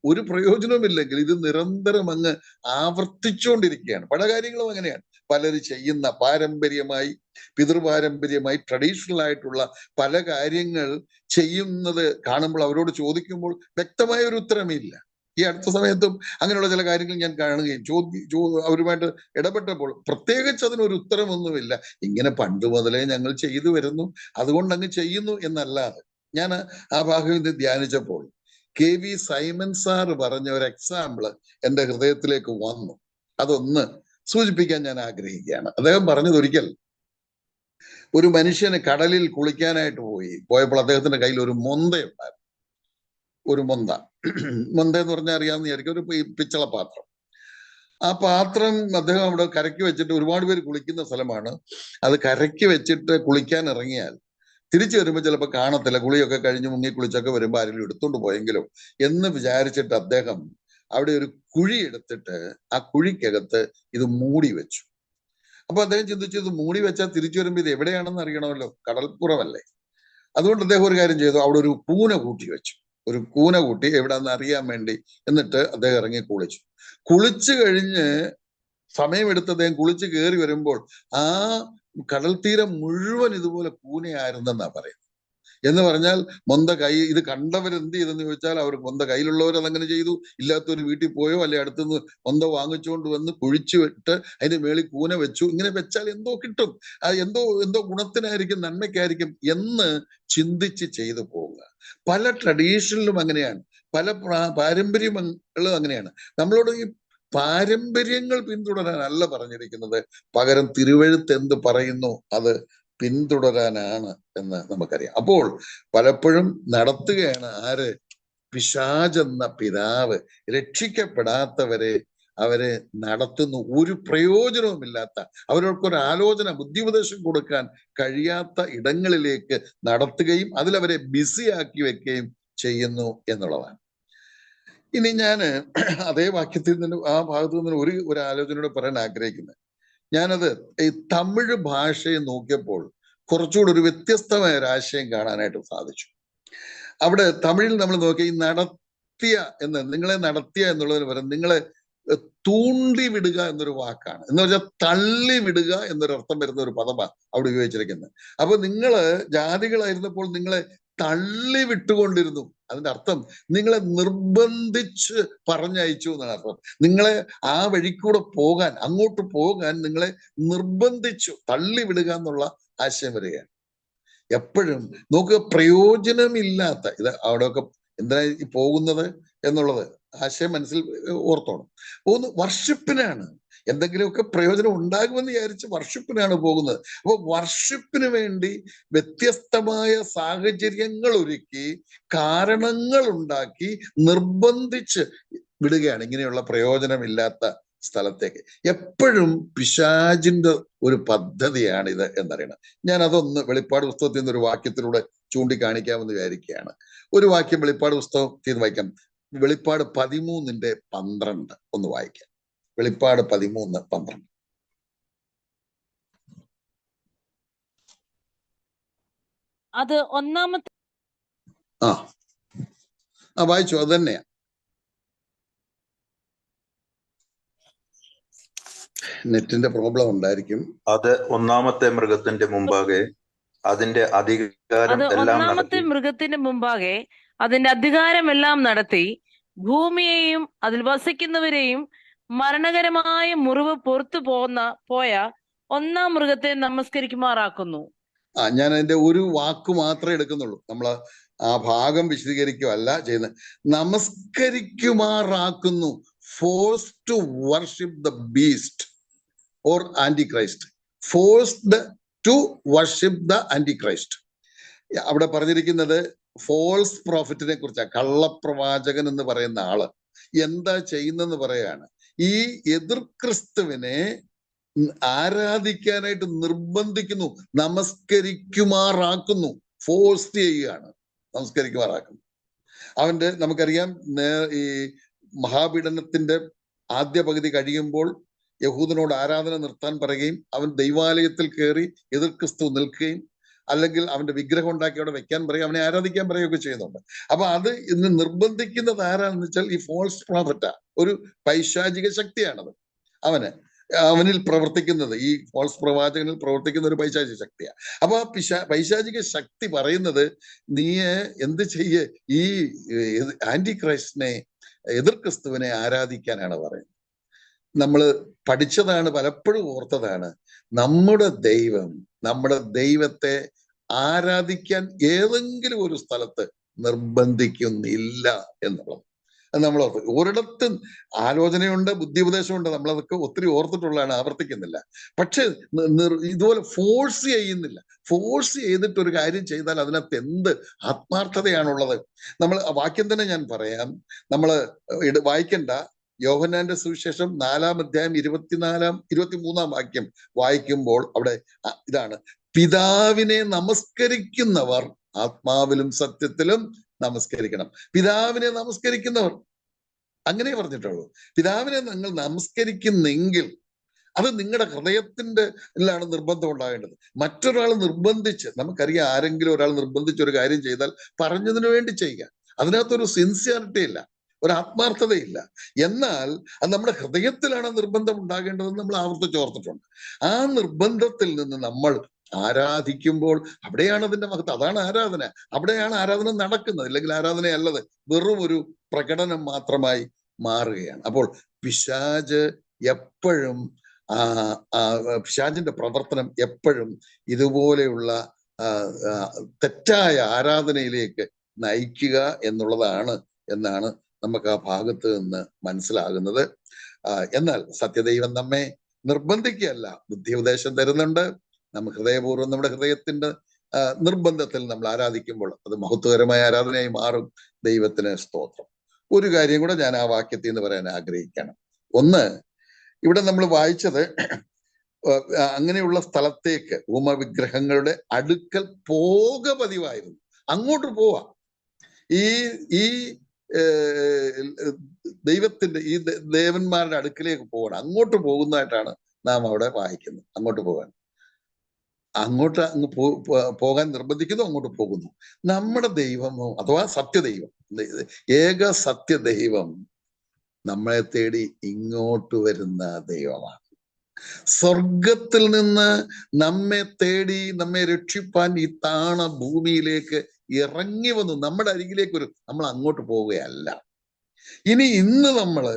ഒരു പ്രയോജനവുമില്ലെങ്കിൽ ഇത് നിരന്തരം അങ്ങ് ആവർത്തിച്ചുകൊണ്ടിരിക്കുകയാണ്. പല കാര്യങ്ങളും അങ്ങനെയാണ്. പലര് ചെയ്യുന്ന പാരമ്പര്യമായി, പിതൃപാരമ്പര്യമായി, ട്രഡീഷണൽ ആയിട്ടുള്ള പല കാര്യങ്ങൾ ചെയ്യുന്നത് കാണുമ്പോൾ അവരോട് ചോദിക്കുമ്പോൾ വ്യക്തമായ ഒരു ഉത്തരമില്ല. ഈ അടുത്ത സമയത്തും അങ്ങനെയുള്ള ചില കാര്യങ്ങൾ ഞാൻ കാണുകയും അവരുമായിട്ട് ഇടപെട്ടപ്പോൾ പ്രത്യേകിച്ച് അതിനൊരു ഉത്തരമൊന്നുമില്ല. ഇങ്ങനെ പണ്ട് മുതലേ ഞങ്ങൾ ചെയ്തു വരുന്നു, അതുകൊണ്ട് അങ്ങ് ചെയ്യുന്നു എന്നല്ലാതെ. ഞാൻ ആ ഭാഗം ഇത് ധ്യാനിച്ചപ്പോൾ KV സൈമൺ സാർ പറഞ്ഞ ഒരു എക്സാമ്പിള് എൻ്റെ ഹൃദയത്തിലേക്ക് വന്നു. അതൊന്ന് സൂചിപ്പിക്കാൻ ഞാൻ ആഗ്രഹിക്കുകയാണ്. അദ്ദേഹം പറഞ്ഞതൊരിക്കൽ ഒരു മനുഷ്യന് കടലിൽ കുളിക്കാനായിട്ട് പോയപ്പോൾ അദ്ദേഹത്തിന്റെ കയ്യിൽ ഒരു മൊന്തയുണ്ടായിരുന്നു. ഒരു മൊന്ത എന്ന് പറഞ്ഞാൽ അറിയാമെന്ന് വിചാരിക്കും, ഒരു പിച്ചള പാത്രം. ആ പാത്രം അദ്ദേഹം അവിടെ കരയ്ക്ക് വെച്ചിട്ട്, ഒരുപാട് പേര് കുളിക്കുന്ന സ്ഥലമാണ്, അത് കരയ്ക്ക് വെച്ചിട്ട് കുളിക്കാൻ ഇറങ്ങിയാൽ തിരിച്ചു വരുമ്പോൾ ചിലപ്പോൾ കാണത്തില്ല. കുളിയൊക്കെ കഴിഞ്ഞ് മുങ്ങി കുളിച്ചൊക്കെ വരുമ്പോൾ ആരെങ്കിലും എടുത്തോണ്ട് പോയെങ്കിലും എന്ന് വിചാരിച്ചിട്ട് അദ്ദേഹം അവിടെ ഒരു കുഴി എടുത്തിട്ട് ആ കുഴിക്കകത്ത് ഇത് മൂടി വെച്ചു. അപ്പൊ അദ്ദേഹം ചിന്തിച്ചു, ഇത് മൂടി വെച്ചാൽ തിരിച്ചു വരുമ്പോൾ ഇത് എവിടെയാണെന്ന് അറിയണമല്ലോ, കടൽപ്പുറമല്ലേ. അതുകൊണ്ട് അദ്ദേഹം ഒരു കാര്യം ചെയ്തു, അവിടെ ഒരു കൂന കൂട്ടി വെച്ചു. ഒരു കൂന കൂട്ടി എവിടാന്ന് അറിയാൻ വേണ്ടി. എന്നിട്ട് അദ്ദേഹം ഇറങ്ങി കുളിച്ചു കഴിഞ്ഞ് സമയമെടുത്ത് അദ്ദേഹം കുളിച്ച് കയറി വരുമ്പോൾ ആ കടൽ തീരം മുഴുവൻ ഇതുപോലെ കൂനയായിരുന്നെന്നാ പറയുന്നത്. എന്ന് പറഞ്ഞാൽ മൊന്ത ഇത് കണ്ടവരെന്ത് ചെയ്തെന്ന് ചോദിച്ചാൽ, അവർ മൊന്ത കയ്യിലുള്ളവർ അതങ്ങനെ ചെയ്തു, ഇല്ലാത്തവർ വീട്ടിൽ പോയോ അല്ലെ അടുത്തുനിന്ന് മൊന്ത വാങ്ങിച്ചുകൊണ്ട് വന്ന് കുഴിച്ചു വിട്ട് അതിന്റെ മേളിൽ കൂന വെച്ചു. ഇങ്ങനെ വെച്ചാൽ എന്തോ കിട്ടും, എന്തോ ഗുണത്തിനായിരിക്കും, നന്മയ്ക്കായിരിക്കും എന്ന് ചിന്തിച്ച് ചെയ്തു പോവുക. പല ട്രഡീഷനിലും അങ്ങനെയാണ്, പല പാരമ്പര്യങ്ങളും അങ്ങനെയാണ്. നമ്മളോട് ഈ പാരമ്പര്യങ്ങൾ പിന്തുടരാനല്ല പറഞ്ഞിരിക്കുന്നത്, പകരം തിരുവെഴുത്ത് എന്ത് പറയുന്നു അത് പിന്തുടരാനാണ് എന്ന് നമുക്കറിയാം. അപ്പോൾ പലപ്പോഴും നടത്തുകയാണ് ആര്? പിശാചെന്ന പിതാവ് രക്ഷിക്കപ്പെടാത്തവരെ അവരെ നടത്തുന്നു. ഒരു പ്രയോജനവുമില്ലാത്ത, അവരോടൊരു ആലോചന, ബുദ്ധിപദേശം കൊടുക്കാൻ കഴിയാത്ത ഇടങ്ങളിലേക്ക് നടത്തുകയും അതിലവരെ ബിസിയാക്കി വെക്കുകയും ചെയ്യുന്നു എന്നുള്ളതാണ്. ഇനി ഞാൻ അതേ വാക്യത്തിൽ നിന്ന്, ആ ഭാഗത്തു നിന്ന് ഒരു ആലോചനയോട് പറയാൻ ആഗ്രഹിക്കുന്നത്, ഞാനത് ഈ തമിഴ് ഭാഷയെ നോക്കിയപ്പോൾ കുറച്ചുകൂടി ഒരു വ്യത്യസ്തമായ ഒരു ആശയം കാണാനായിട്ട് സാധിച്ചു. അവിടെ തമിഴിൽ നമ്മൾ നോക്കി, നിങ്ങളെ നടത്തിയ എന്നുള്ളതിന് പകരം നിങ്ങളെ തൂണ്ടി വിടുക എന്നൊരു വാക്കാണ്. എന്ന് വെച്ചാൽ തള്ളി വിടുക എന്നൊരു അർത്ഥം വരുന്ന ഒരു പദമാണ് അവിടെ ഉപയോഗിച്ചിരിക്കുന്നത്. അപ്പൊ നിങ്ങള് ജാതികളായിരുന്നപ്പോൾ നിങ്ങളെ തള്ളി വിട്ടുകൊണ്ടിരുന്നു. അതിന്റെ അർത്ഥം നിങ്ങളെ നിർബന്ധിച്ച് പറഞ്ഞയച്ചു എന്നാണ് അർത്ഥം. നിങ്ങളെ ആ വഴിക്കൂടെ പോകാൻ, അങ്ങോട്ട് പോകാൻ നിങ്ങളെ നിർബന്ധിച്ചു, തള്ളി വിടുക എന്നുള്ള ആശയം വരികയാണ്. എപ്പോഴും നോക്കുക, പ്രയോജനമില്ലാത്ത ഇത് അവിടെയൊക്കെ എന്തിനാ ഈ പോകുന്നത് എന്നുള്ളത് ആശയം മനസ്സിൽ ഓർത്തോണം. പോകുന്നത് വർഷിപ്പിനാണ്. എന്തെങ്കിലുമൊക്കെ പ്രയോജനം ഉണ്ടാകുമെന്ന് വിചാരിച്ച് വർഷിപ്പിനാണ് പോകുന്നത്. അപ്പൊ വർഷിപ്പിന് വേണ്ടി വ്യത്യസ്തമായ സാഹചര്യങ്ങൾ ഒരുക്കി, കാരണങ്ങൾ ഉണ്ടാക്കി, നിർബന്ധിച്ച് വിടുകയാണ് ഇങ്ങനെയുള്ള പ്രയോജനമില്ലാത്ത സ്ഥലത്തേക്ക്. എപ്പോഴും പിശാചിന്റെ ഒരു പദ്ധതിയാണ് ഇത് എന്നറിയണം. ഞാൻ അതൊന്ന് വെളിപ്പാട് പുസ്തകത്തിൽ നിന്ന് ഒരു വാക്യത്തിലൂടെ ചൂണ്ടിക്കാണിക്കാമെന്ന് വിചാരിക്കുകയാണ്. ഒരു വാക്യം വെളിപ്പാട് പുസ്തകത്തിൽ നിന്ന് വായിക്കാം. വെളിപ്പാട് 13:12 ഒന്ന് വായിക്കാം. വെളിപ്പാട് 13:12. അത് ഒന്നാമത്തെ വായിച്ചു. അത് തന്നെയാ. നെറ്റിന്റെ പ്രോബ്ലം ഉണ്ടായിരിക്കും. അത് ഒന്നാമത്തെ മൃഗത്തിന്റെ മുമ്പാകെ അതിന്റെ അധികാരം എല്ലാം നടത്തി. മൃഗത്തിന്റെ മുമ്പാകെ അതിന്റെ അധികാരമെല്ലാം നടത്തി ഭൂമിയെയും അതിൽ വസിക്കുന്നവരെയും മരണകരമായ മുറിവ് പുറത്തു പോയ ഒന്നാം മൃഗത്തെ നമസ്കരിക്കുമാറാക്കുന്നു. ഞാൻ അതിന്റെ ഒരു വാക്ക് മാത്രമേ എടുക്കുന്നുള്ളൂ. നമ്മൾ ആ ഭാഗം വിശദീകരിക്കുകയല്ല ചെയ്യുന്നത്. നമസ്കരിക്കുമാറാക്കുന്നു. Force to worship the beast or antichrist. Forced to worship the antichrist. അവിടെ പറഞ്ഞിരിക്കുന്നത് ഫോൾസ് പ്രോഫിറ്റിനെ കുറിച്ചാണ്. കള്ളപ്രവാചകൻ എന്ന് പറയുന്ന ആള് എന്താ ചെയ്യുന്നെന്ന് പറയാണ്. ഈ എതിർ ക്രിസ്തുവിനെ ആരാധിക്കാനായിട്ട് നിർബന്ധിക്കുന്നു, നമസ്കരിക്കുമാറാക്കുന്നു. ഫോഴ്സ് ചെയ്യുകയാണ്, നമസ്കരിക്കുമാറാക്കുന്നു. അവന്റെ നമുക്കറിയാം, ഈ മഹാപീഡനത്തിന്റെ ആദ്യ പകുതി കഴിയുമ്പോൾ യഹൂദനോട് ആരാധന നിർത്താൻ പറയുകയും അവൻ ദൈവാലയത്തിൽ കയറി എതിർ ക്രിസ്തു നിൽക്കുകയും അല്ലെങ്കിൽ അവന്റെ വിഗ്രഹം ഉണ്ടാക്കി അവിടെ വെക്കാൻ പറയും, അവനെ ആരാധിക്കാൻ പറയുകയൊക്കെ ചെയ്യുന്നുണ്ട്. അപ്പൊ അത് ഇന്ന് നിർബന്ധിക്കുന്നത് ആരാണെന്ന് വെച്ചാൽ ഈ ഫോൾസ് പ്രോഫറ്റാ. ഒരു പൈശാചിക ശക്തിയാണത്. അവനിൽ പ്രവർത്തിക്കുന്നത്, ഈ ഫോൾസ് പ്രവാചകനിൽ പ്രവർത്തിക്കുന്ന ഒരു പൈശാചിക ശക്തിയാണ്. അപ്പൊ ആ പൈശാചിക ശക്തി പറയുന്നത്, നീ എന്ത് ചെയ്യേ, ഈ ആന്റി ക്രൈസ്റ്റിനെ, എതിർ ക്രിസ്തുവിനെ ആരാധിക്കാനാണ് പറയുന്നത്. നമ്മൾ പഠിച്ചതാണ്, പലപ്പോഴും ഓർത്തതാണ്, നമ്മുടെ ദൈവത്തെ ആരാധിക്കാൻ ഏതെങ്കിലും ഒരു സ്ഥലത്ത് നിർബന്ധിക്കുന്നില്ല എന്നുള്ളത് നമ്മൾ ഓർത്ത്. ഒരിടത്തും ആലോചനയുണ്ട്, ബുദ്ധി ഉപദേശമുണ്ട്, നമ്മളതൊക്കെ ഒത്തിരി ഓർത്തിട്ടുള്ളതാണ്, ആവർത്തിക്കുന്നില്ല. പക്ഷെ ഇതുപോലെ ഫോഴ്സ് ചെയ്യുന്നില്ല. ഫോഴ്സ് ചെയ്തിട്ട് ഒരു കാര്യം ചെയ്താൽ അതിനകത്ത് എന്ത് ആത്മാർത്ഥതയാണുള്ളത്? നമ്മൾ വാക്യം തന്നെ ഞാൻ പറയാം. നമ്മൾ വായിക്കണ്ട, യോഹന്നാന്റെ സുവിശേഷം 4-ാം അധ്യായം 23-ാം വാക്യം വായിക്കുമ്പോൾ അവിടെ ഇതാണ്: പിതാവിനെ നമസ്കരിക്കുന്നവർ ആത്മാവിലും സത്യത്തിലും നമസ്കരിക്കണം. പിതാവിനെ നമസ്കരിക്കുന്നവർ, അങ്ങനെ പറഞ്ഞിട്ടുള്ളൂ. പിതാവിനെ നിങ്ങൾ നമസ്കരിക്കുന്നെങ്കിൽ അത് നിങ്ങളുടെ ഹൃദയത്തിന്റെ ാണ് നിർബന്ധം ഉണ്ടാകേണ്ടത്. മറ്റൊരാൾ നിർബന്ധിച്ച്, നമുക്കറിയാം, ആരെങ്കിലും ഒരാൾ നിർബന്ധിച്ച് ഒരു കാര്യം ചെയ്താൽ പറഞ്ഞതിനു വേണ്ടി ചെയ്യുക, അതിനകത്തൊരു സിൻസിയറിറ്റി ഇല്ല, ഒരു ആത്മാർത്ഥതയില്ല. എന്നാൽ അത് നമ്മുടെ ഹൃദയത്തിലാണ് നിർബന്ധം ഉണ്ടാകേണ്ടതെന്ന് നമ്മൾ ആവർത്തിച്ചോർത്തിട്ടുണ്ട്. ആ നിർബന്ധത്തിൽ നിന്ന് നമ്മൾ ആരാധിക്കുമ്പോൾ അവിടെയാണ് അതിന്റെ മഹത്വം. അതാണ് ആരാധന. അവിടെയാണ് ആരാധന നടക്കുന്നത്. അല്ലെങ്കിൽ ആരാധനയല്ലത്, വെറും ഒരു പ്രകടനം മാത്രമായി മാറുകയാണ്. അപ്പോൾ പിശാച് എപ്പോഴും പിശാചിന്റെ പ്രവർത്തനം എപ്പോഴും ഇതുപോലെയുള്ള തെറ്റായ ആരാധനയിലേക്ക് നയിക്കുക എന്നുള്ളതാണ് എന്നാണ് നമുക്ക് ആ ഭാഗത്ത് നിന്ന് മനസ്സിലാകുന്നത്. എന്നാൽ സത്യദൈവം നമ്മെ നിർബന്ധിക്കുകയല്ല, ബുദ്ധി ഉപദേശം തരുന്നുണ്ട്. നമ്മൾ ഹൃദയപൂർവ്വം നമ്മുടെ ഹൃദയത്തിന്റെ നിർബന്ധത്തിൽ നമ്മൾ ആരാധിക്കുമ്പോൾ അത് മഹത്വകരമായ ആരാധനയായി മാറും. ദൈവത്തിന് സ്തോത്രം. ഒരു കാര്യം കൂടെ ഞാൻ ആ വാക്യത്തിൽ നിന്ന് പറയാൻ ആഗ്രഹിക്കണം. ഒന്ന്, ഇവിടെ നമ്മൾ വായിച്ചത് അങ്ങനെയുള്ള സ്ഥലത്തേക്ക് ഹോമവിഗ്രഹങ്ങളുടെ അടുക്കൽ പതിവായിരുന്നു. അങ്ങോട്ട് പോവാ. ഈ ദൈവത്തിന്റെ, ഈ ദേവന്മാരുടെ അടുക്കിലേക്ക് പോകണം, അങ്ങോട്ട് പോകുന്നതായിട്ടാണ് നാം അവിടെ വായിക്കുന്നത്. അങ്ങോട്ട് അങ്ങ് പോകാൻ നിർബന്ധിക്കുന്നു, അങ്ങോട്ട് പോകുന്നു. നമ്മുടെ ദൈവമോ, അഥവാ സത്യദൈവം, ഏക സത്യദൈവം നമ്മളെ തേടി ഇങ്ങോട്ട് വരുന്ന ദൈവമാണ്. സ്വർഗത്തിൽ നിന്ന് നമ്മെ തേടി നമ്മെ രക്ഷിപ്പാൻ ഈ താണ ഭൂമിയിലേക്ക് ഇറങ്ങി വന്നു നമ്മുടെ അരികിലേക്ക് നമ്മൾ അങ്ങോട്ട് പോവുകയല്ല. ഇന്ന് നമ്മള്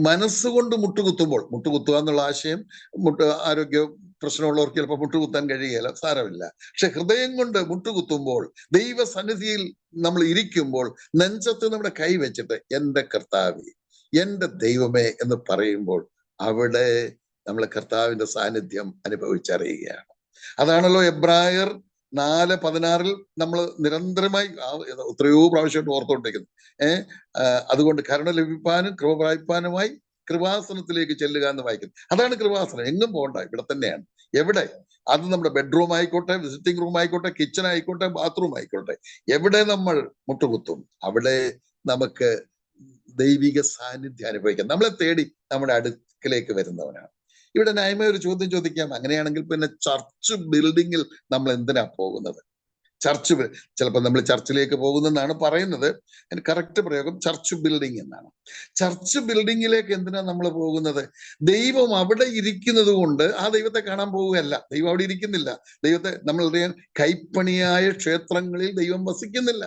മനസ്സുകൊണ്ട് മുട്ടുകുത്തുക എന്നുള്ള ആശയം, ആരോഗ്യ പ്രശ്നമുള്ളവർക്ക് ചിലപ്പോൾ മുട്ടുകുത്താൻ കഴിയുകയില്ല, സാരമില്ല. പക്ഷെ ഹൃദയം കൊണ്ട് മുട്ടുകുത്തുമ്പോൾ, ദൈവസന്നിധിയിൽ നമ്മൾ ഇരിക്കുമ്പോൾ, നെഞ്ചത്ത് നമ്മുടെ കൈ വെച്ചിട്ട് എന്റെ കർത്താവേ, എന്റെ ദൈവമേ എന്ന് പറയുമ്പോൾ അവിടെ നമ്മൾ കർത്താവിന്റെ സാന്നിധ്യം അനുഭവിച്ചറിയുകയാണ്. അതാണല്ലോ എബ്രായർ 4:16 നമ്മൾ നിരന്തരമായി എത്രയോ പ്രാവശ്യമായിട്ട് ഓർത്തുകൊണ്ടിരിക്കുന്നത്. അതുകൊണ്ട് കരുണ ലഭിപ്പാനും കൃപ പ്രാപിപ്പാനുമായി കൃപാസനത്തിലേക്ക് ചെല്ലുക എന്ന് വായിക്കുന്നു. അതാണ് കൃപാസനം. എങ്ങും പോകണ്ട, ഇവിടെ തന്നെയാണ്. എവിടെ? അത് നമ്മുടെ ബെഡ്റൂം ആയിക്കോട്ടെ, വിസിറ്റിംഗ് റൂം ആയിക്കോട്ടെ, കിച്ചൺ ആയിക്കോട്ടെ, ബാത്റൂം ആയിക്കോട്ടെ, എവിടെ നമ്മൾ മുട്ടുകുത്തും അവിടെ നമുക്ക് ദൈവിക സാന്നിധ്യം അനുഭവിക്കാം. നമ്മളെ തേടി നമ്മുടെ അടുക്കലേക്ക് വരുന്നവനാണ്. ഇവിടെ ന്യായമായ ഒരു ചോദ്യം ചോദിക്കാം, അങ്ങനെയാണെങ്കിൽ പിന്നെ ചർച്ച് ബിൽഡിങ്ങിൽ നമ്മൾ എന്തിനാ പോകുന്നത്? ചിലപ്പോൾ നമ്മൾ ചർച്ചിലേക്ക് പോകുന്നെന്നാണ് പറയുന്നത്. അതിന് കറക്റ്റ് പ്രയോഗം ചർച്ച് ബിൽഡിംഗ് എന്നാണ്. ചർച്ച് ബിൽഡിങ്ങിലേക്ക് എന്തിനാ നമ്മൾ പോകുന്നത്? ദൈവം അവിടെ ഇരിക്കുന്നത് കൊണ്ട് ആ ദൈവത്തെ കാണാൻ പോവുകയല്ല. ദൈവം അവിടെ ഇരിക്കുന്നില്ല. ദൈവത്തെ നമ്മൾ കൈപ്പണിയായ ക്ഷേത്രങ്ങളിൽ ദൈവം വസിക്കുന്നില്ല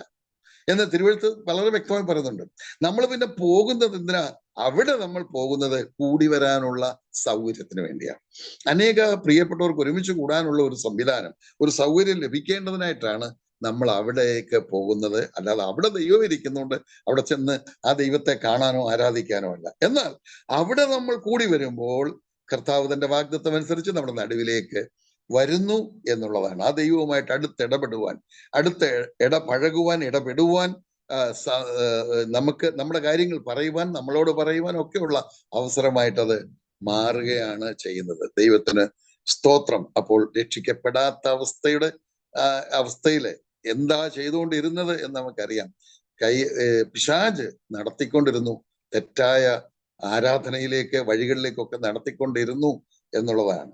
എന്ന് തിരുവെഴുത്ത് വളരെ വ്യക്തമായി പറയുന്നുണ്ട്. നമ്മൾ പിന്നെ പോകുന്നത് എന്തിനാ? അവിടെ നമ്മൾ പോകുന്നത് കൂടി വരാനുള്ള സൗകര്യത്തിന് വേണ്ടിയാണ്. അനേക പ്രിയപ്പെട്ടവർക്ക് ഒരുമിച്ച് കൂടാനുള്ള ഒരു സംവിധാനം, ഒരു സൗകര്യം ലഭിക്കേണ്ടതിനായിട്ടാണ് നമ്മൾ അവിടേക്ക് പോകുന്നത്. അല്ലാതെ അവിടെ ദൈവം ഇരിക്കുന്നുണ്ട് അവിടെ ചെന്ന് ആ ദൈവത്തെ കാണാനോ ആരാധിക്കാനോ അല്ല. എന്നാൽ അവിടെ നമ്മൾ കൂടി വരുമ്പോൾ കർത്താവ് തന്റെ വാഗ്ദത്തം അനുസരിച്ച് നമ്മുടെ നടുവിലേക്ക് വരുന്നു എന്നുള്ളതാണ്. ആ ദൈവവുമായിട്ട് ഇടപെടുവാൻ, ഇടപെടുവാൻ, നമുക്ക് നമ്മുടെ കാര്യങ്ങൾ പറയുവാൻ, നമ്മളോട് പറയുവാൻ ഒക്കെയുള്ള അവസരമായിട്ടത് മാറുകയാണ് ചെയ്യുന്നത്. ദൈവത്തിന് സ്തോത്രം. അപ്പോൾ രക്ഷിക്കപ്പെടാത്ത അവസ്ഥയില് എന്താ ചെയ്തുകൊണ്ടിരുന്നത് എന്ന് നമുക്കറിയാം. പിശാച് നടത്തിക്കൊണ്ടിരുന്നു, തെറ്റായ ആരാധനയിലേക്ക്, വഴികളിലേക്കൊക്കെ നടത്തിക്കൊണ്ടിരുന്നു എന്നുള്ളതാണ്.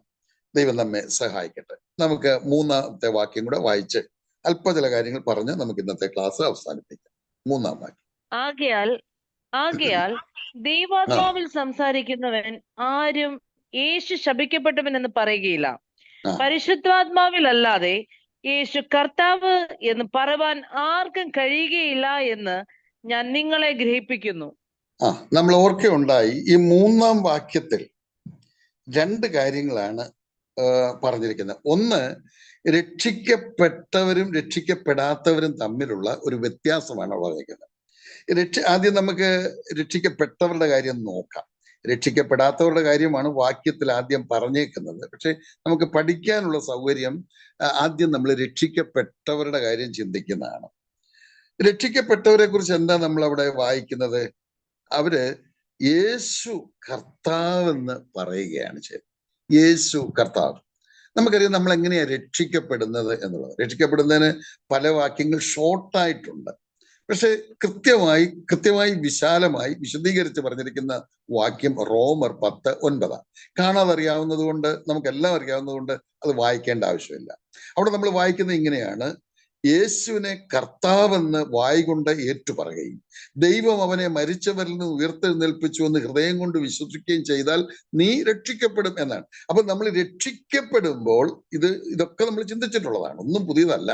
ദൈവം നമ്മെ സഹായിക്കട്ടെ. നമുക്ക് 3-ാമത്തെ വാക്യം കൂടെ വായിച്ച് അല്പ ചില കാര്യങ്ങൾ പറഞ്ഞ് നമുക്ക് ഇന്നത്തെ ക്ലാസ് അവസാനിപ്പിക്കാം. 3-ാം വാക്യം. ആകയാൽ ദൈവാത്മാവിൽ സംസാരിക്കുന്നവൻ ആരും യേശു ശപിക്കപ്പെട്ടവൻ എന്ന് പറയുകയില്ല. പരിശുദ്ധാത്മാവിൽ അല്ലാതെ യേശു കർത്താവ് എന്ന് പറയുവാൻ ആർക്കും കഴിയുകയില്ല എന്ന് ഞാൻ നിങ്ങളെ ഗ്രഹിപ്പിക്കുന്നു. നമ്മൾ ഓർക്കുകയുണ്ടായി, ഈ 3-ാം വാക്യത്തിൽ 2 കാര്യങ്ങളാണ് പറഞ്ഞിരിക്കുന്നത്. ഒന്ന്, രക്ഷിക്കപ്പെട്ടവരും രക്ഷിക്കപ്പെടാത്തവരും തമ്മിലുള്ള ഒരു വ്യത്യാസമാണ് പറഞ്ഞിരിക്കുന്നത്. ആദ്യം നമുക്ക് രക്ഷിക്കപ്പെട്ടവരുടെ കാര്യം നോക്കാം. രക്ഷിക്കപ്പെടാത്തവരുടെ കാര്യമാണ് വാക്യത്തിൽ ആദ്യം പറഞ്ഞേക്കുന്നത്. പക്ഷെ നമുക്ക് പഠിക്കാനുള്ള സൗകര്യം ആദ്യം നമ്മൾ രക്ഷിക്കപ്പെട്ടവരുടെ കാര്യം ചിന്തിക്കുന്നതാണ്. രക്ഷിക്കപ്പെട്ടവരെ കുറിച്ച് എന്താ നമ്മൾ അവിടെ വായിക്കുന്നത്? അവര് യേശു കർത്താവെന്ന് പറയുകയാണ് ചെയ്തത്. യേശു കർത്താവ്. നമുക്കറിയാം നമ്മൾ എങ്ങനെയാ രക്ഷിക്കപ്പെടുന്നത് എന്നുള്ളത്. രക്ഷിക്കപ്പെടുന്നതിന് പല വാക്യങ്ങൾ ഷോർട്ടായിട്ടുണ്ട്. പക്ഷെ കൃത്യമായി വിശാലമായി വിശദീകരിച്ച് പറഞ്ഞിരിക്കുന്ന വാക്യം റോമർ 10:9. കാണാതറിയാവുന്നത് കൊണ്ട്, നമുക്കെല്ലാം അറിയാവുന്നത് കൊണ്ട് അത് വായിക്കേണ്ട ആവശ്യമില്ല. അവിടെ നമ്മൾ വായിക്കുന്നത് ഇങ്ങനെയാണ്: യേശുവിനെ കർത്താവെന്ന് വായ്കൊണ്ട് ഏറ്റുപറയുകയും ദൈവം അവനെ മരിച്ചവരിൽ നിന്ന് ഉയർത്തെഴുന്നേൽപ്പിച്ചു എന്ന് ഹൃദയം കൊണ്ട് വിശ്വസിക്കുകയും ചെയ്താൽ നീ രക്ഷിക്കപ്പെടും എന്നാണ്. അപ്പൊ നമ്മൾ രക്ഷിക്കപ്പെടുമ്പോൾ ഇതൊക്കെ നമ്മൾ ചിന്തിച്ചിട്ടുള്ളതാണ്, ഒന്നും പുതിയതല്ല.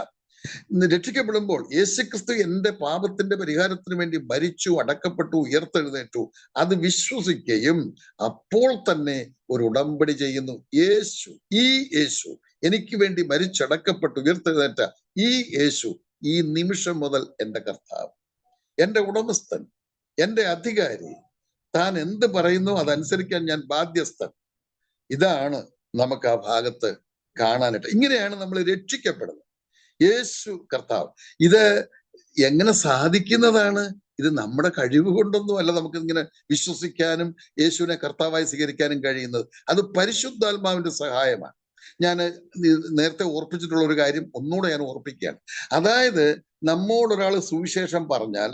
രക്ഷിക്കപ്പെടുമ്പോൾ യേശുക്രിസ്തു എന്റെ പാപത്തിന്റെ പരിഹാരത്തിന് വേണ്ടി മരിച്ചു, അടക്കപ്പെട്ടു, ഉയർത്തെഴുന്നേറ്റു, അത് വിശ്വസിക്കുകയും അപ്പോൾ തന്നെ ഒരു ഉടമ്പടി ചെയ്യുന്നു. ഈ യേശു എനിക്ക് വേണ്ടി മരിച്ചടക്കപ്പെട്ടു ഉയർത്തെഴുന്നേറ്റ ഈ യേശു ഈ നിമിഷം മുതൽ എന്റെ കർത്താവ്, എന്റെ ഉടമസ്ഥൻ, എന്റെ അധികാരി, താൻ എന്ത് പറയുന്നു അതനുസരിക്കാൻ ഞാൻ ബാധ്യസ്ഥൻ. ഇതാണ് നമുക്ക് ആ ഭാഗത്ത് കാണാനായിട്ട്. ഇങ്ങനെയാണ് നമ്മൾ രക്ഷിക്കപ്പെടുന്നത്. യേശു കർത്താവ്. ഇത് എങ്ങനെ സാധിക്കുന്നതാണ്? ഇത് നമ്മുടെ കഴിവ് കൊണ്ടൊന്നും അല്ല നമുക്ക് ഇങ്ങനെ വിശ്വസിക്കാനും യേശുവിനെ കർത്താവായി സ്വീകരിക്കാനും കഴിയുന്നത്. അത് പരിശുദ്ധാത്മാവിന്റെ സഹായമാണ്. ഞാൻ നേരത്തെ ഓർപ്പിച്ചിട്ടുള്ള ഒരു കാര്യം ഒന്നുകൂടെ ഞാൻ ഓർപ്പിക്കുകയാണ്. അതായത് നമ്മോടൊരാൾ സുവിശേഷം പറഞ്ഞാൽ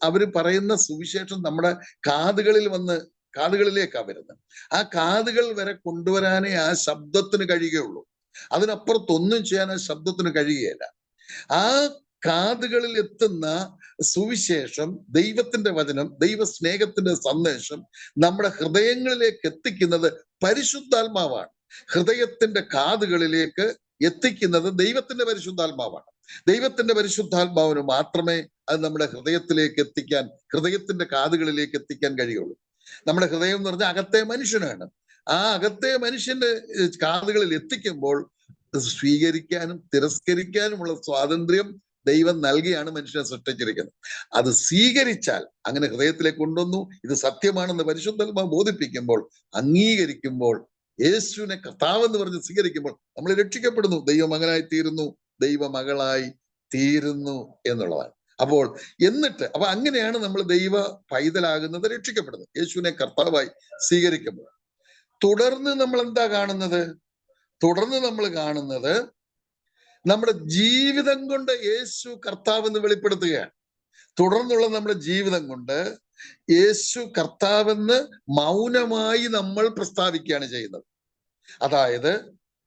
അവര് പറയുന്ന സുവിശേഷം നമ്മുടെ കാതുകളിലേക്കാണ് വരുന്നത്. ആ കാതുകൾ വരെ കൊണ്ടുവരാനേ ആ ശബ്ദത്തിന് കഴിയുകയുള്ളൂ. അതിനപ്പുറത്തൊന്നും ചെയ്യാൻ ആ ശബ്ദത്തിന് കഴിയുകയില്ല. ആ കാതുകളിൽ എത്തുന്ന സുവിശേഷം, ദൈവത്തിന്റെ വചനം, ദൈവ സ്നേഹത്തിന്റെ സന്ദേശം നമ്മുടെ ഹൃദയങ്ങളിലേക്ക് എത്തിക്കുന്നത് പരിശുദ്ധാത്മാവാണ്. ഹൃദയത്തിന്റെ കാതുകളിലേക്ക് എത്തിക്കുന്നത് ദൈവത്തിന്റെ പരിശുദ്ധാത്മാവാണ്. ദൈവത്തിന്റെ പരിശുദ്ധാത്മാവിന് മാത്രമേ അത് നമ്മുടെ ഹൃദയത്തിലേക്ക് എത്തിക്കാൻ, ഹൃദയത്തിന്റെ കാതുകളിലേക്ക് എത്തിക്കാൻ കഴിയുള്ളൂ. നമ്മുടെ ഹൃദയം എന്ന് പറഞ്ഞാൽ അകത്തെ മനുഷ്യനാണ്. ആ അകത്തെ മനുഷ്യന്റെ കാതുകളിൽ എത്തിക്കുമ്പോൾ സ്വീകരിക്കാനും തിരസ്കരിക്കാനുമുള്ള സ്വാതന്ത്ര്യം ദൈവം നൽകിയാണ് മനുഷ്യനെ സൃഷ്ടിച്ചിരിക്കുന്നത്. അത് സ്വീകരിച്ചാൽ, അങ്ങനെ ഹൃദയത്തിലേക്ക് കൊണ്ടുവന്നു, ഇത് സത്യമാണെന്ന് പരിശുദ്ധാത്മാവ് ബോധിപ്പിക്കുമ്പോൾ, അംഗീകരിക്കുമ്പോൾ, യേശുവിനെ കർത്താവെന്ന് പറഞ്ഞ് സ്വീകരിക്കുമ്പോൾ നമ്മൾ രക്ഷിക്കപ്പെടുന്നു, ദൈവമകനായി തീരുന്നു, ദൈവമകളായി തീരുന്നു എന്നുള്ളതാണ്. അപ്പോൾ അപ്പൊ അങ്ങനെയാണ് നമ്മൾ ദൈവ പൈതലാകുന്നത്, രക്ഷിക്കപ്പെടുന്നത്, യേശുവിനെ കർത്താവായി സ്വീകരിക്കുമ്പോൾ. തുടർന്ന് നമ്മൾ എന്താ കാണുന്നത്? തുടർന്ന് നമ്മൾ കാണുന്നത് നമ്മുടെ ജീവിതം കൊണ്ട് യേശു കർത്താവെന്ന് വെളിപ്പെടുത്തുകയാണ്. തുടർന്നുള്ള നമ്മുടെ ജീവിതം കൊണ്ട് യേശു കർത്താവെന്ന് മൗനമായി നമ്മൾ പ്രസ്താവിക്കുകയാണ് ചെയ്യുന്നത്. അതായത്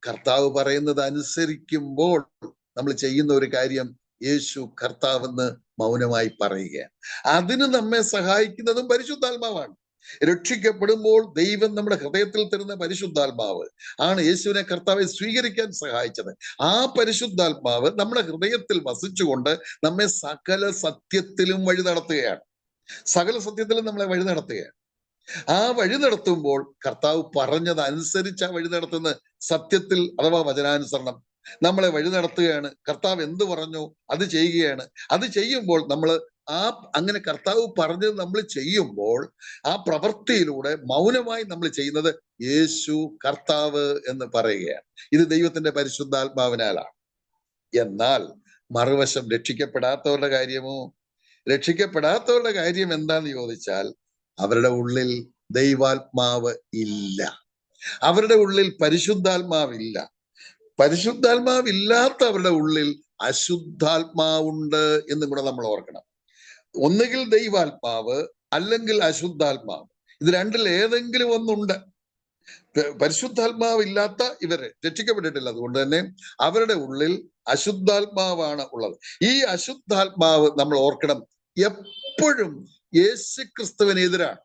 കർത്താവ് പറയുന്നത് അനുസരിക്കുമ്പോൾ നമ്മൾ ചെയ്യുന്ന ഒരു കാര്യം യേശു കർത്താവെന്ന് മൗനമായി പറയുകയാണ്. അതിന് നമ്മെ സഹായിക്കുന്നതും പരിശുദ്ധാത്മാവാണ്. രക്ഷിക്കപ്പെടുമ്പോൾ ദൈവം നമ്മുടെ ഹൃദയത്തിൽ തരുന്ന പരിശുദ്ധാത്മാവ് ആണ് യേശുവിനെ കർത്താവെ സ്വീകരിക്കാൻ സഹായിച്ചത്. ആ പരിശുദ്ധാത്മാവ് നമ്മുടെ ഹൃദയത്തിൽ വസിച്ചുകൊണ്ട് നമ്മെ സകല സത്യത്തിലും വഴി നടത്തുകയാണ്. സകല സത്യത്തിലും നമ്മളെ വഴി നടത്തുകയാണ്. ആ വഴി നടത്തുമ്പോൾ കർത്താവ് പറഞ്ഞത് അനുസരിച്ച് ആ വഴി നടത്തുന്ന സത്യത്തിൽ അഥവാ വചനാനുസരണം നമ്മളെ വഴി നടത്തുകയാണ്. കർത്താവ് എന്ത് പറഞ്ഞോ അത് ചെയ്യുകയാണ്. അത് ചെയ്യുമ്പോൾ നമ്മൾ അങ്ങനെ കർത്താവ് പറഞ്ഞത് നമ്മൾ ചെയ്യുമ്പോൾ ആ പ്രവൃത്തിയിലൂടെ മൗനമായി നമ്മൾ ചെയ്യുന്നത് യേശു കർത്താവ് എന്ന് പറയുകയാണ്. ഇത് ദൈവത്തിന്റെ പരിശുദ്ധാത്മാവിനാലാണ്. എന്നാൽ മറുവശം രക്ഷിക്കപ്പെടാത്തവരുടെ കാര്യമോ? രക്ഷിക്കപ്പെടാത്തവരുടെ കാര്യം എന്താന്ന് ചോദിച്ചാൽ, അവരുടെ ഉള്ളിൽ ദൈവാത്മാവ് ഇല്ല, അവരുടെ ഉള്ളിൽ പരിശുദ്ധാത്മാവില്ല. പരിശുദ്ധാത്മാവില്ലാത്തവരുടെ ഉള്ളിൽ അശുദ്ധാത്മാവുണ്ട് എന്നും കൂടെ നമ്മൾ ഓർക്കണം. ഒന്നുകിൽ ദൈവാത്മാവ് അല്ലെങ്കിൽ അശുദ്ധാത്മാവ്, ഇത് രണ്ടിൽ ഏതെങ്കിലും ഒന്നുണ്ട്. പരിശുദ്ധാത്മാവില്ലാത്ത ഇവര് രക്ഷിക്കപ്പെട്ടിട്ടില്ല. അതുകൊണ്ട് തന്നെ അവരുടെ ഉള്ളിൽ അശുദ്ധാത്മാവാണ് ഉള്ളത്. ഈ അശുദ്ധാത്മാവ് നമ്മൾ ഓർക്കണം, എപ്പോഴും യേശുക്രിസ്തുവിനെതിരാണ്.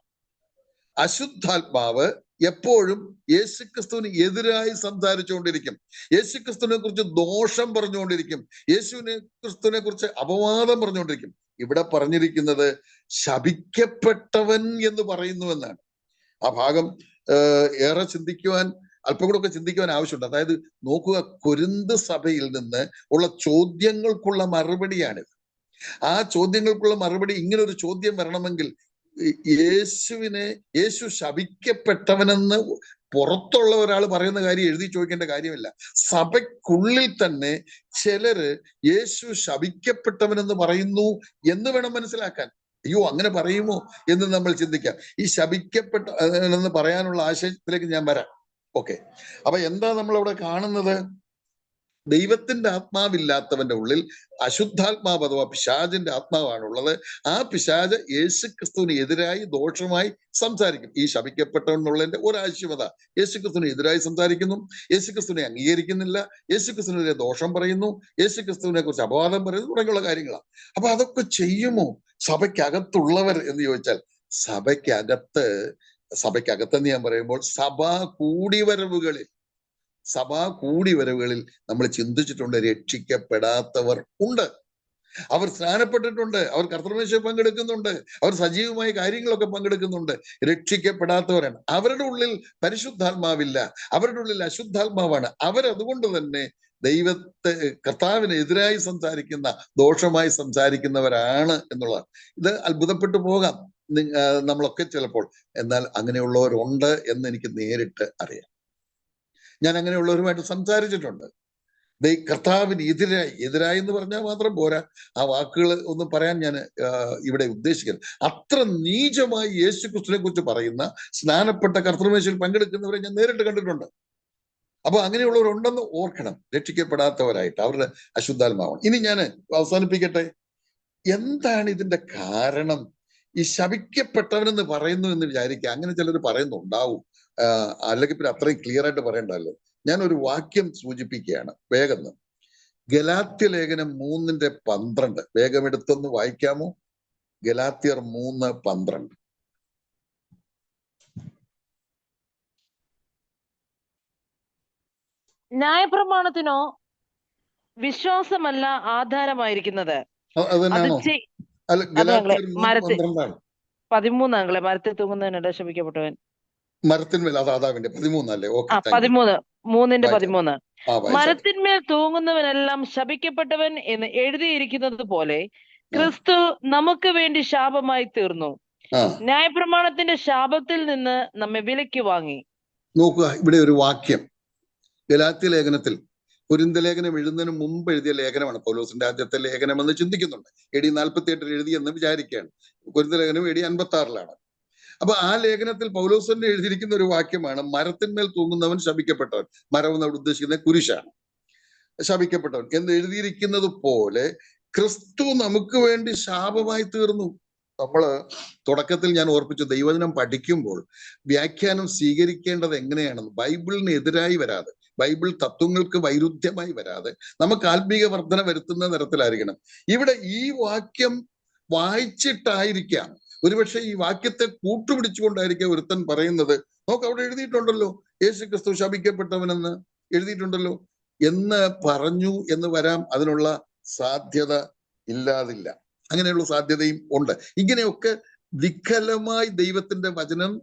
അശുദ്ധാത്മാവ് എപ്പോഴും യേശുക്രിസ്തുവിന് എതിരായി സംസാരിച്ചുകൊണ്ടിരിക്കും, യേശുക്രിസ്തുവിനെ കുറിച്ച് ദോഷം പറഞ്ഞുകൊണ്ടിരിക്കും, ക്രിസ്തുവിനെ കുറിച്ച് അപവാദം പറഞ്ഞുകൊണ്ടിരിക്കും. ഇവിടെ പറഞ്ഞിരിക്കുന്നത് ശപിക്കപ്പെട്ടവൻ എന്ന് പറയുന്നുവെന്നാണ്. ആ ഭാഗം ഏറെ ചിന്തിക്കുവാൻ, അല്പം കൂടെ ഒക്കെ ചിന്തിക്കുവാൻ ആവശ്യമുണ്ട്. അതായത് നോക്കുക, കൊരിന്ത് സഭയിൽ നിന്ന് ഉള്ള ചോദ്യങ്ങൾക്കുള്ള മറുപടിയാണിത്. ആ ചോദ്യങ്ങൾക്കുള്ള മറുപടി, ഇങ്ങനെ ഒരു ചോദ്യം വരണമെങ്കിൽ യേശു ശപിക്കപ്പെട്ടവനെന്ന് പുറത്തുള്ള ഒരാൾ പറയുന്ന കാര്യം എഴുതി ചോദിക്കേണ്ട കാര്യമില്ല. സഭയ്ക്കുള്ളിൽ തന്നെ ചിലര് യേശു ശപിക്കപ്പെട്ടവനെന്ന് പറയുന്നു വേണം മനസ്സിലാക്കാൻ. അയ്യോ, അങ്ങനെ പറയുമോ എന്ന് നമ്മൾ ചിന്തിക്കാം. ഈ ശപിക്കപ്പെട്ടവനെന്ന് പറയാനുള്ള ആശയത്തിലേക്ക് ഞാൻ വരാം. ഓക്കെ, അപ്പൊ എന്താ നമ്മൾ അവിടെ കാണുന്നത്? ദൈവത്തിന്റെ ആത്മാവില്ലാത്തവന്റെ ഉള്ളിൽ അശുദ്ധാത്മാവ് അഥവാ പിശാചിന്റെ ആത്മാവാണുള്ളത്. ആ പിശാച് യേശുക്രിസ്തുവിന് എതിരായി ദോഷമായി സംസാരിക്കും. ഈ ശപിക്കപ്പെട്ടവെന്നുള്ളതിന്റെ ഒരാവശ്യമത, യേശുക്രിസ്തുവിന് എതിരായി സംസാരിക്കുന്നു, യേശുക്രിസ്തുവിനെ അംഗീകരിക്കുന്നില്ല, യേശുക്രിസ്തുവിനെതിരെ ദോഷം പറയുന്നു, യേശുക്രിസ്തുവിനെ കുറിച്ച് അപവാദം പറയുന്നു, തുടങ്ങിയുള്ള കാര്യങ്ങളാണ്. അപ്പൊ അതൊക്കെ ചെയ്യുമോ സഭയ്ക്കകത്തുള്ളവർ എന്ന് ചോദിച്ചാൽ, സഭയ്ക്കകത്തെന്ന് ഞാൻ പറയുമ്പോൾ സഭാ കൂടിവരവുകളിൽ നമ്മൾ ചിന്തിച്ചിട്ടുണ്ട്, രക്ഷിക്കപ്പെടാത്തവർ ഉണ്ട്. അവർ സ്നാനപ്പെട്ടിട്ടുണ്ട്, അവർ കർത്തൃമേശയിൽ പങ്കെടുക്കുന്നുണ്ട്, അവർ സജീവമായ കാര്യങ്ങളൊക്കെ പങ്കെടുക്കുന്നുണ്ട്. രക്ഷിക്കപ്പെടാത്തവരാണ്. അവരുടെ ഉള്ളിൽ പരിശുദ്ധാത്മാവില്ല, അവരുടെ ഉള്ളിൽ അശുദ്ധാത്മാവാണ്. അവരതുകൊണ്ട് തന്നെ കർത്താവിനെതിരായി സംസാരിക്കുന്ന, ദോഷമായി സംസാരിക്കുന്നവരാണ് എന്നുള്ളതാണ്. ഇത് അത്ഭുതപ്പെട്ടു പോകാം നമ്മളൊക്കെ ചിലപ്പോൾ. എന്നാൽ അങ്ങനെയുള്ളവരുണ്ട് എന്ന് എനിക്ക് നേരിട്ട് അറിയാം. ഞാൻ അങ്ങനെയുള്ളവരുമായിട്ട് സംസാരിച്ചിട്ടുണ്ട്. കർത്താവിന് എതിരായി എന്ന് പറഞ്ഞാൽ മാത്രം പോരാ, ആ വാക്കുകൾ ഒന്നും പറയാൻ ഞാൻ ഇവിടെ ഉദ്ദേശിക്കുന്നത്. അത്ര നീചമായി യേശുക്രിസ്തുവിനെ കുറിച്ച് പറയുന്ന, സ്നാനപ്പെട്ട കർത്തൃമേശയിൽ പങ്കെടുക്കുന്നവരെ ഞാൻ നേരിട്ട് കണ്ടിട്ടുണ്ട്. അപ്പൊ അങ്ങനെയുള്ളവരുണ്ടെന്ന് ഓർക്കണം, രക്ഷിക്കപ്പെടാത്തവരായിട്ട്, അവരുടെ അശുദ്ധാത്മാവാണ്. ഇനി ഞാൻ അവസാനിപ്പിക്കട്ടെ. എന്താണ് ഇതിന്റെ കാരണം? ഈ ശപിക്കപ്പെട്ടവനെന്ന് പറയുന്നു എന്ന് വിചാരിക്കുക, അങ്ങനെ ചിലർ പറയുന്നുണ്ടാവും. അല്ലെങ്കിൽ പിന്നെ അത്രയും ക്ലിയർ ആയിട്ട് പറയണ്ടല്ലോ. ഞാൻ ഒരു വാക്യം സൂചിപ്പിക്കുകയാണ് വേഗം. ഗലാത്യ ലേഖനം 3:12 വേഗം എടുത്തൊന്ന് വായിക്കാമോ? ഗലാത്യർ 3:12. ന്യായപ്രമാണത്തിനോ വിശ്വാസമല്ല ആധാരമായിരിക്കുന്നത്. അതന്നെയാണോ? അല്ല, ഗലാത്യർ 3:12 13 മരത്തിൽ തൂങ്ങുന്നതിനിടെ ശപിക്കപ്പെട്ടവൻ. മരത്തിന്മേൽ അതാവിന്റെ 13 അല്ലേ? ഓക്കെ, 13:13 വായിച്ചാട്ടെ. മരത്തിന്മേൽ തൂങ്ങുന്നവനെല്ലാം ശപിക്കപ്പെട്ടവൻ എന്ന് എഴുതിയിരിക്കുന്നത് പോലെ ക്രിസ്തു നമുക്ക് വേണ്ടി ശാപമായി തീർന്നു. ന്യായപ്രമാണത്തിന്റെ ശാപത്തിൽ നിന്ന് നമ്മെ വിലയ്ക്ക് വാങ്ങി. നോക്കുക, ഇവിടെ ഒരു വാക്യം ഗലാത്യ ലേഖനത്തിൽ, കൊരിന്ത്യ ലേഖനം എഴുതുന്നതിന് മുമ്പ് എഴുതിയ ലേഖനമാണ്. പൗലോസിന്റെ ആദ്യത്തെ ലേഖനം എന്ന് ചിന്തിക്കുന്നുണ്ട്. AD 48 എഴുതിയെന്ന് വിചാരിക്കുകയാണ്. കൊരിന്ത്യ ലേഖനം AD 56 അപ്പൊ ആ ലേഖനത്തിൽ പൗലോസിന്റെ എഴുതിയിരിക്കുന്ന ഒരു വാക്യമാണ്, മരത്തിന്മേൽ തൂങ്ങുന്നവൻ ശപിക്കപ്പെട്ടവൻ. മരം എന്ന് അവിടെ ഉദ്ദേശിക്കുന്നത് കുരിശാണ്. ശപിക്കപ്പെട്ടവൻ എന്ന് എഴുതിയിരിക്കുന്നത് പോലെ ക്രിസ്തു നമുക്ക് വേണ്ടി ശാപമായി തീർന്നു. നമ്മള് തുടക്കത്തിൽ ഞാൻ ഓർപ്പിച്ചു, ദൈവവചനം പഠിക്കുമ്പോൾ വ്യാഖ്യാനം സ്വീകരിക്കേണ്ടത് എങ്ങനെയാണെന്ന്, ബൈബിളിന് എതിരായി വരാതെ, ബൈബിൾ തത്വങ്ങൾക്ക് വൈരുദ്ധ്യമായി വരാതെ നമുക്ക് ആത്മീക വർധന വരുത്തുന്ന തരത്തിലായിരിക്കണം. ഇവിടെ ഈ വാക്യം വായിച്ചിട്ടായിരിക്കാം, ഒരുപക്ഷെ ഈ വാക്യത്തെ കൂട്ടുപിടിച്ചുകൊണ്ടായിരിക്കാം ഒരുത്തൻ പറയുന്നത്, നോക്ക് അവിടെ എഴുതിയിട്ടുണ്ടല്ലോ യേശു ക്രിസ്തു ശപിക്കപ്പെട്ടവനെന്ന് എഴുതിയിട്ടുണ്ടല്ലോ എന്ന് പറഞ്ഞു എന്ന് വരാം. അതിനുള്ള സാധ്യത ഇല്ലാതില്ല, അങ്ങനെയുള്ള സാധ്യതയും ഉണ്ട്. ഇങ്ങനെയൊക്കെ വികലമായി ദൈവത്തിന്റെ വചനം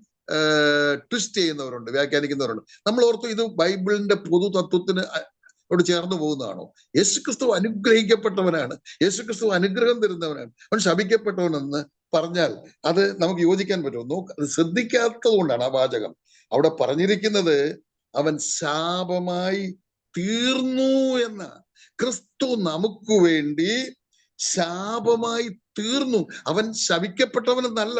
ട്വിസ്റ്റ് ചെയ്യുന്നവരുണ്ട്, വ്യാഖ്യാനിക്കുന്നവരുണ്ട്. നമ്മൾ ഓർത്തു ഇത് ബൈബിളിന്റെ പൊതു തത്വത്തിന് ോട് ചേർന്ന് പോകുന്നതാണോ? യേശുക്രിസ്തു അനുഗ്രഹിക്കപ്പെട്ടവനാണ്, യേശുക്രിസ്തു അനുഗ്രഹം തരുന്നവനാണ്, അവൻ ശപിക്കപ്പെട്ടവനെന്ന് പറഞ്ഞാൽ അത് നമുക്ക് യോജിക്കാൻ പറ്റുമോ? നോക്ക്, അത് ശ്രദ്ധിക്കാത്തത് കൊണ്ടാണ് ആ വാചകം അവിടെ പറഞ്ഞിരിക്കുന്നത്. അവൻ ശാപമായി തീർന്നു എന്ന, ക്രിസ്തു നമുക്ക് വേണ്ടി ശാപമായി തീർന്നു. അവൻ ശപിക്കപ്പെട്ടവനെന്നല്ല,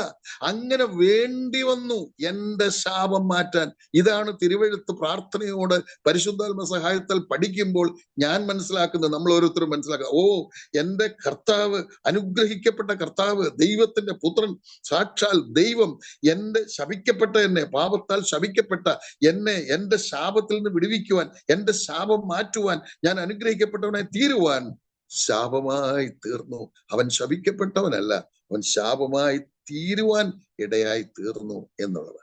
അങ്ങനെ വേണ്ടി വന്നു എന്റെ ശാപം മാറ്റാൻ. ഇതാണ് തിരുവെഴുത്ത് പ്രാർത്ഥനയോട് പരിശുദ്ധാത്മ സഹായത്താൽ പഠിക്കുമ്പോൾ ഞാൻ മനസ്സിലാക്കുന്നത്, നമ്മൾ ഓരോരുത്തരും മനസ്സിലാക്കുക, ഓ എന്റെ കർത്താവ്, അനുഗ്രഹിക്കപ്പെട്ട കർത്താവ്, ദൈവത്തിന്റെ പുത്രൻ, സാക്ഷാൽ ദൈവം എന്റെ ശപിക്കപ്പെട്ട എന്നെ, പാപത്താൽ ശപിക്കപ്പെട്ട എന്നെ എന്റെ ശാപത്തിൽ നിന്ന് വിടുവിക്കുവാൻ, എന്റെ ശാപം മാറ്റുവാൻ, ഞാൻ അനുഗ്രഹിക്കപ്പെട്ടവനായി തീരുവാൻ ശാപമായി തീർന്നു. അവൻ ശപിക്കപ്പെട്ടവനല്ല, അവൻ ശാപമായി തീരുവാൻ ഇടയായി തീർന്നു എന്നുള്ളത്.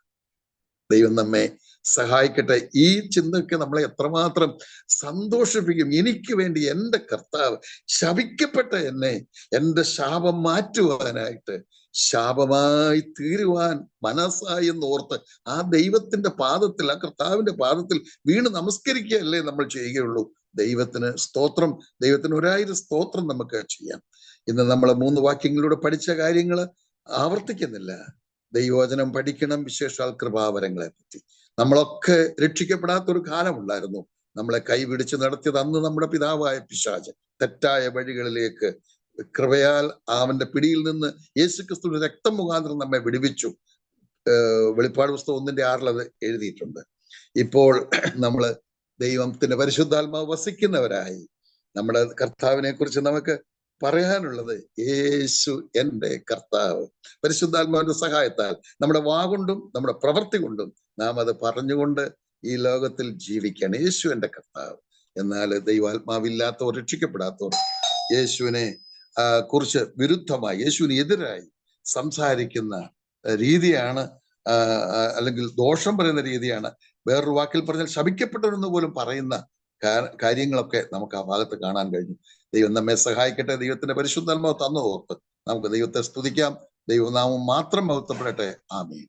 ദൈവം നമ്മെ സഹായിക്കട്ടെ. ഈ ചിന്തയ്ക്ക് നമ്മളെ എത്രമാത്രം സന്തോഷിപ്പിക്കും. എനിക്ക് വേണ്ടി എൻ്റെ കർത്താവ് ശപിക്കപ്പെട്ട എന്നെ, എൻ്റെ ശാപം മാറ്റുവാനായിട്ട്, ശാപമായി തീരുവാൻ മനസ്സായി എന്നോർത്ത് ആ ദൈവത്തിന്റെ പാദത്തിൽ, ആ കർത്താവിന്റെ പാദത്തിൽ വീണ് നമസ്കരിക്കുകയല്ലേ നമ്മൾ ചെയ്യുകയുള്ളൂ. ദൈവത്തിന് സ്തോത്രം, ദൈവത്തിന് 1000 സ്തോത്രം നമുക്ക് ചെയ്യാം. ഇന്ന് നമ്മൾ 3 വാക്യങ്ങളിലൂടെ പഠിച്ച കാര്യങ്ങൾ ആവർത്തിക്കുന്നില്ല. ദൈവവചനം പഠിക്കണം, വിശേഷാൽ കൃപാവരങ്ങളെ പറ്റി. നമ്മളൊക്കെ രക്ഷിക്കപ്പെടാത്തൊരു കാലമുണ്ടായിരുന്നു. നമ്മളെ കൈപിടിച്ച് നടത്തിയത് അന്ന് നമ്മുടെ പിതാവായ പിശാച് തെറ്റായ വഴികളിലേക്ക് കൃപയാൽ അവന്റെ പിടിയിൽ നിന്ന് യേശുക്രിസ്തുവിന്റെ രക്തം മുഖാന്തരം നമ്മെ വിടുവിച്ചു. വെളിപ്പാട് പുസ്തകം 1:6 അത് എഴുതിയിട്ടുണ്ട്. ഇപ്പോൾ നമ്മള് ദൈവത്തിന്റെ പരിശുദ്ധാത്മാവ് വസിക്കുന്നവരായി. നമ്മുടെ കർത്താവിനെ കുറിച്ച് നമുക്ക് പറയാനുള്ളത്, യേശു എൻ്റെ കർത്താവ്. പരിശുദ്ധാത്മാവിന്റെ സഹായത്താൽ നമ്മുടെ വാകൊണ്ടും നമ്മുടെ പ്രവൃത്തി കൊണ്ടും നാം അത് പറഞ്ഞുകൊണ്ട് ഈ ലോകത്തിൽ ജീവിക്കുകയാണ്. യേശു എൻ്റെ കർത്താവ്. എന്നാൽ ദൈവാത്മാവില്ലാത്തവർ, രക്ഷിക്കപ്പെടാത്തവർ യേശുവിനെ കുറിച്ച് വിരുദ്ധമായി, യേശുവിന് എതിരായി സംസാരിക്കുന്ന രീതിയാണ്, അല്ലെങ്കിൽ ദോഷം പറയുന്ന രീതിയാണ്. വേറൊരു വാക്കിൽ പറഞ്ഞാൽ ശപിക്കപ്പെട്ടവരെന്ന് പോലും പറയുന്ന കാര്യങ്ങളൊക്കെ നമുക്ക് ആ ഭാഗത്ത് കാണാൻ കഴിഞ്ഞു. ദൈവം നമ്മെ സഹായിക്കട്ടെ. ദൈവത്തിന്റെ പരിശുദ്ധാത്മാവ് തന്നു ഓർത്ത് നമുക്ക് ദൈവത്തെ സ്തുതിക്കാം. ദൈവനാമം മാത്രം മഹത്വപ്പെടട്ടെ. ആമേൻ.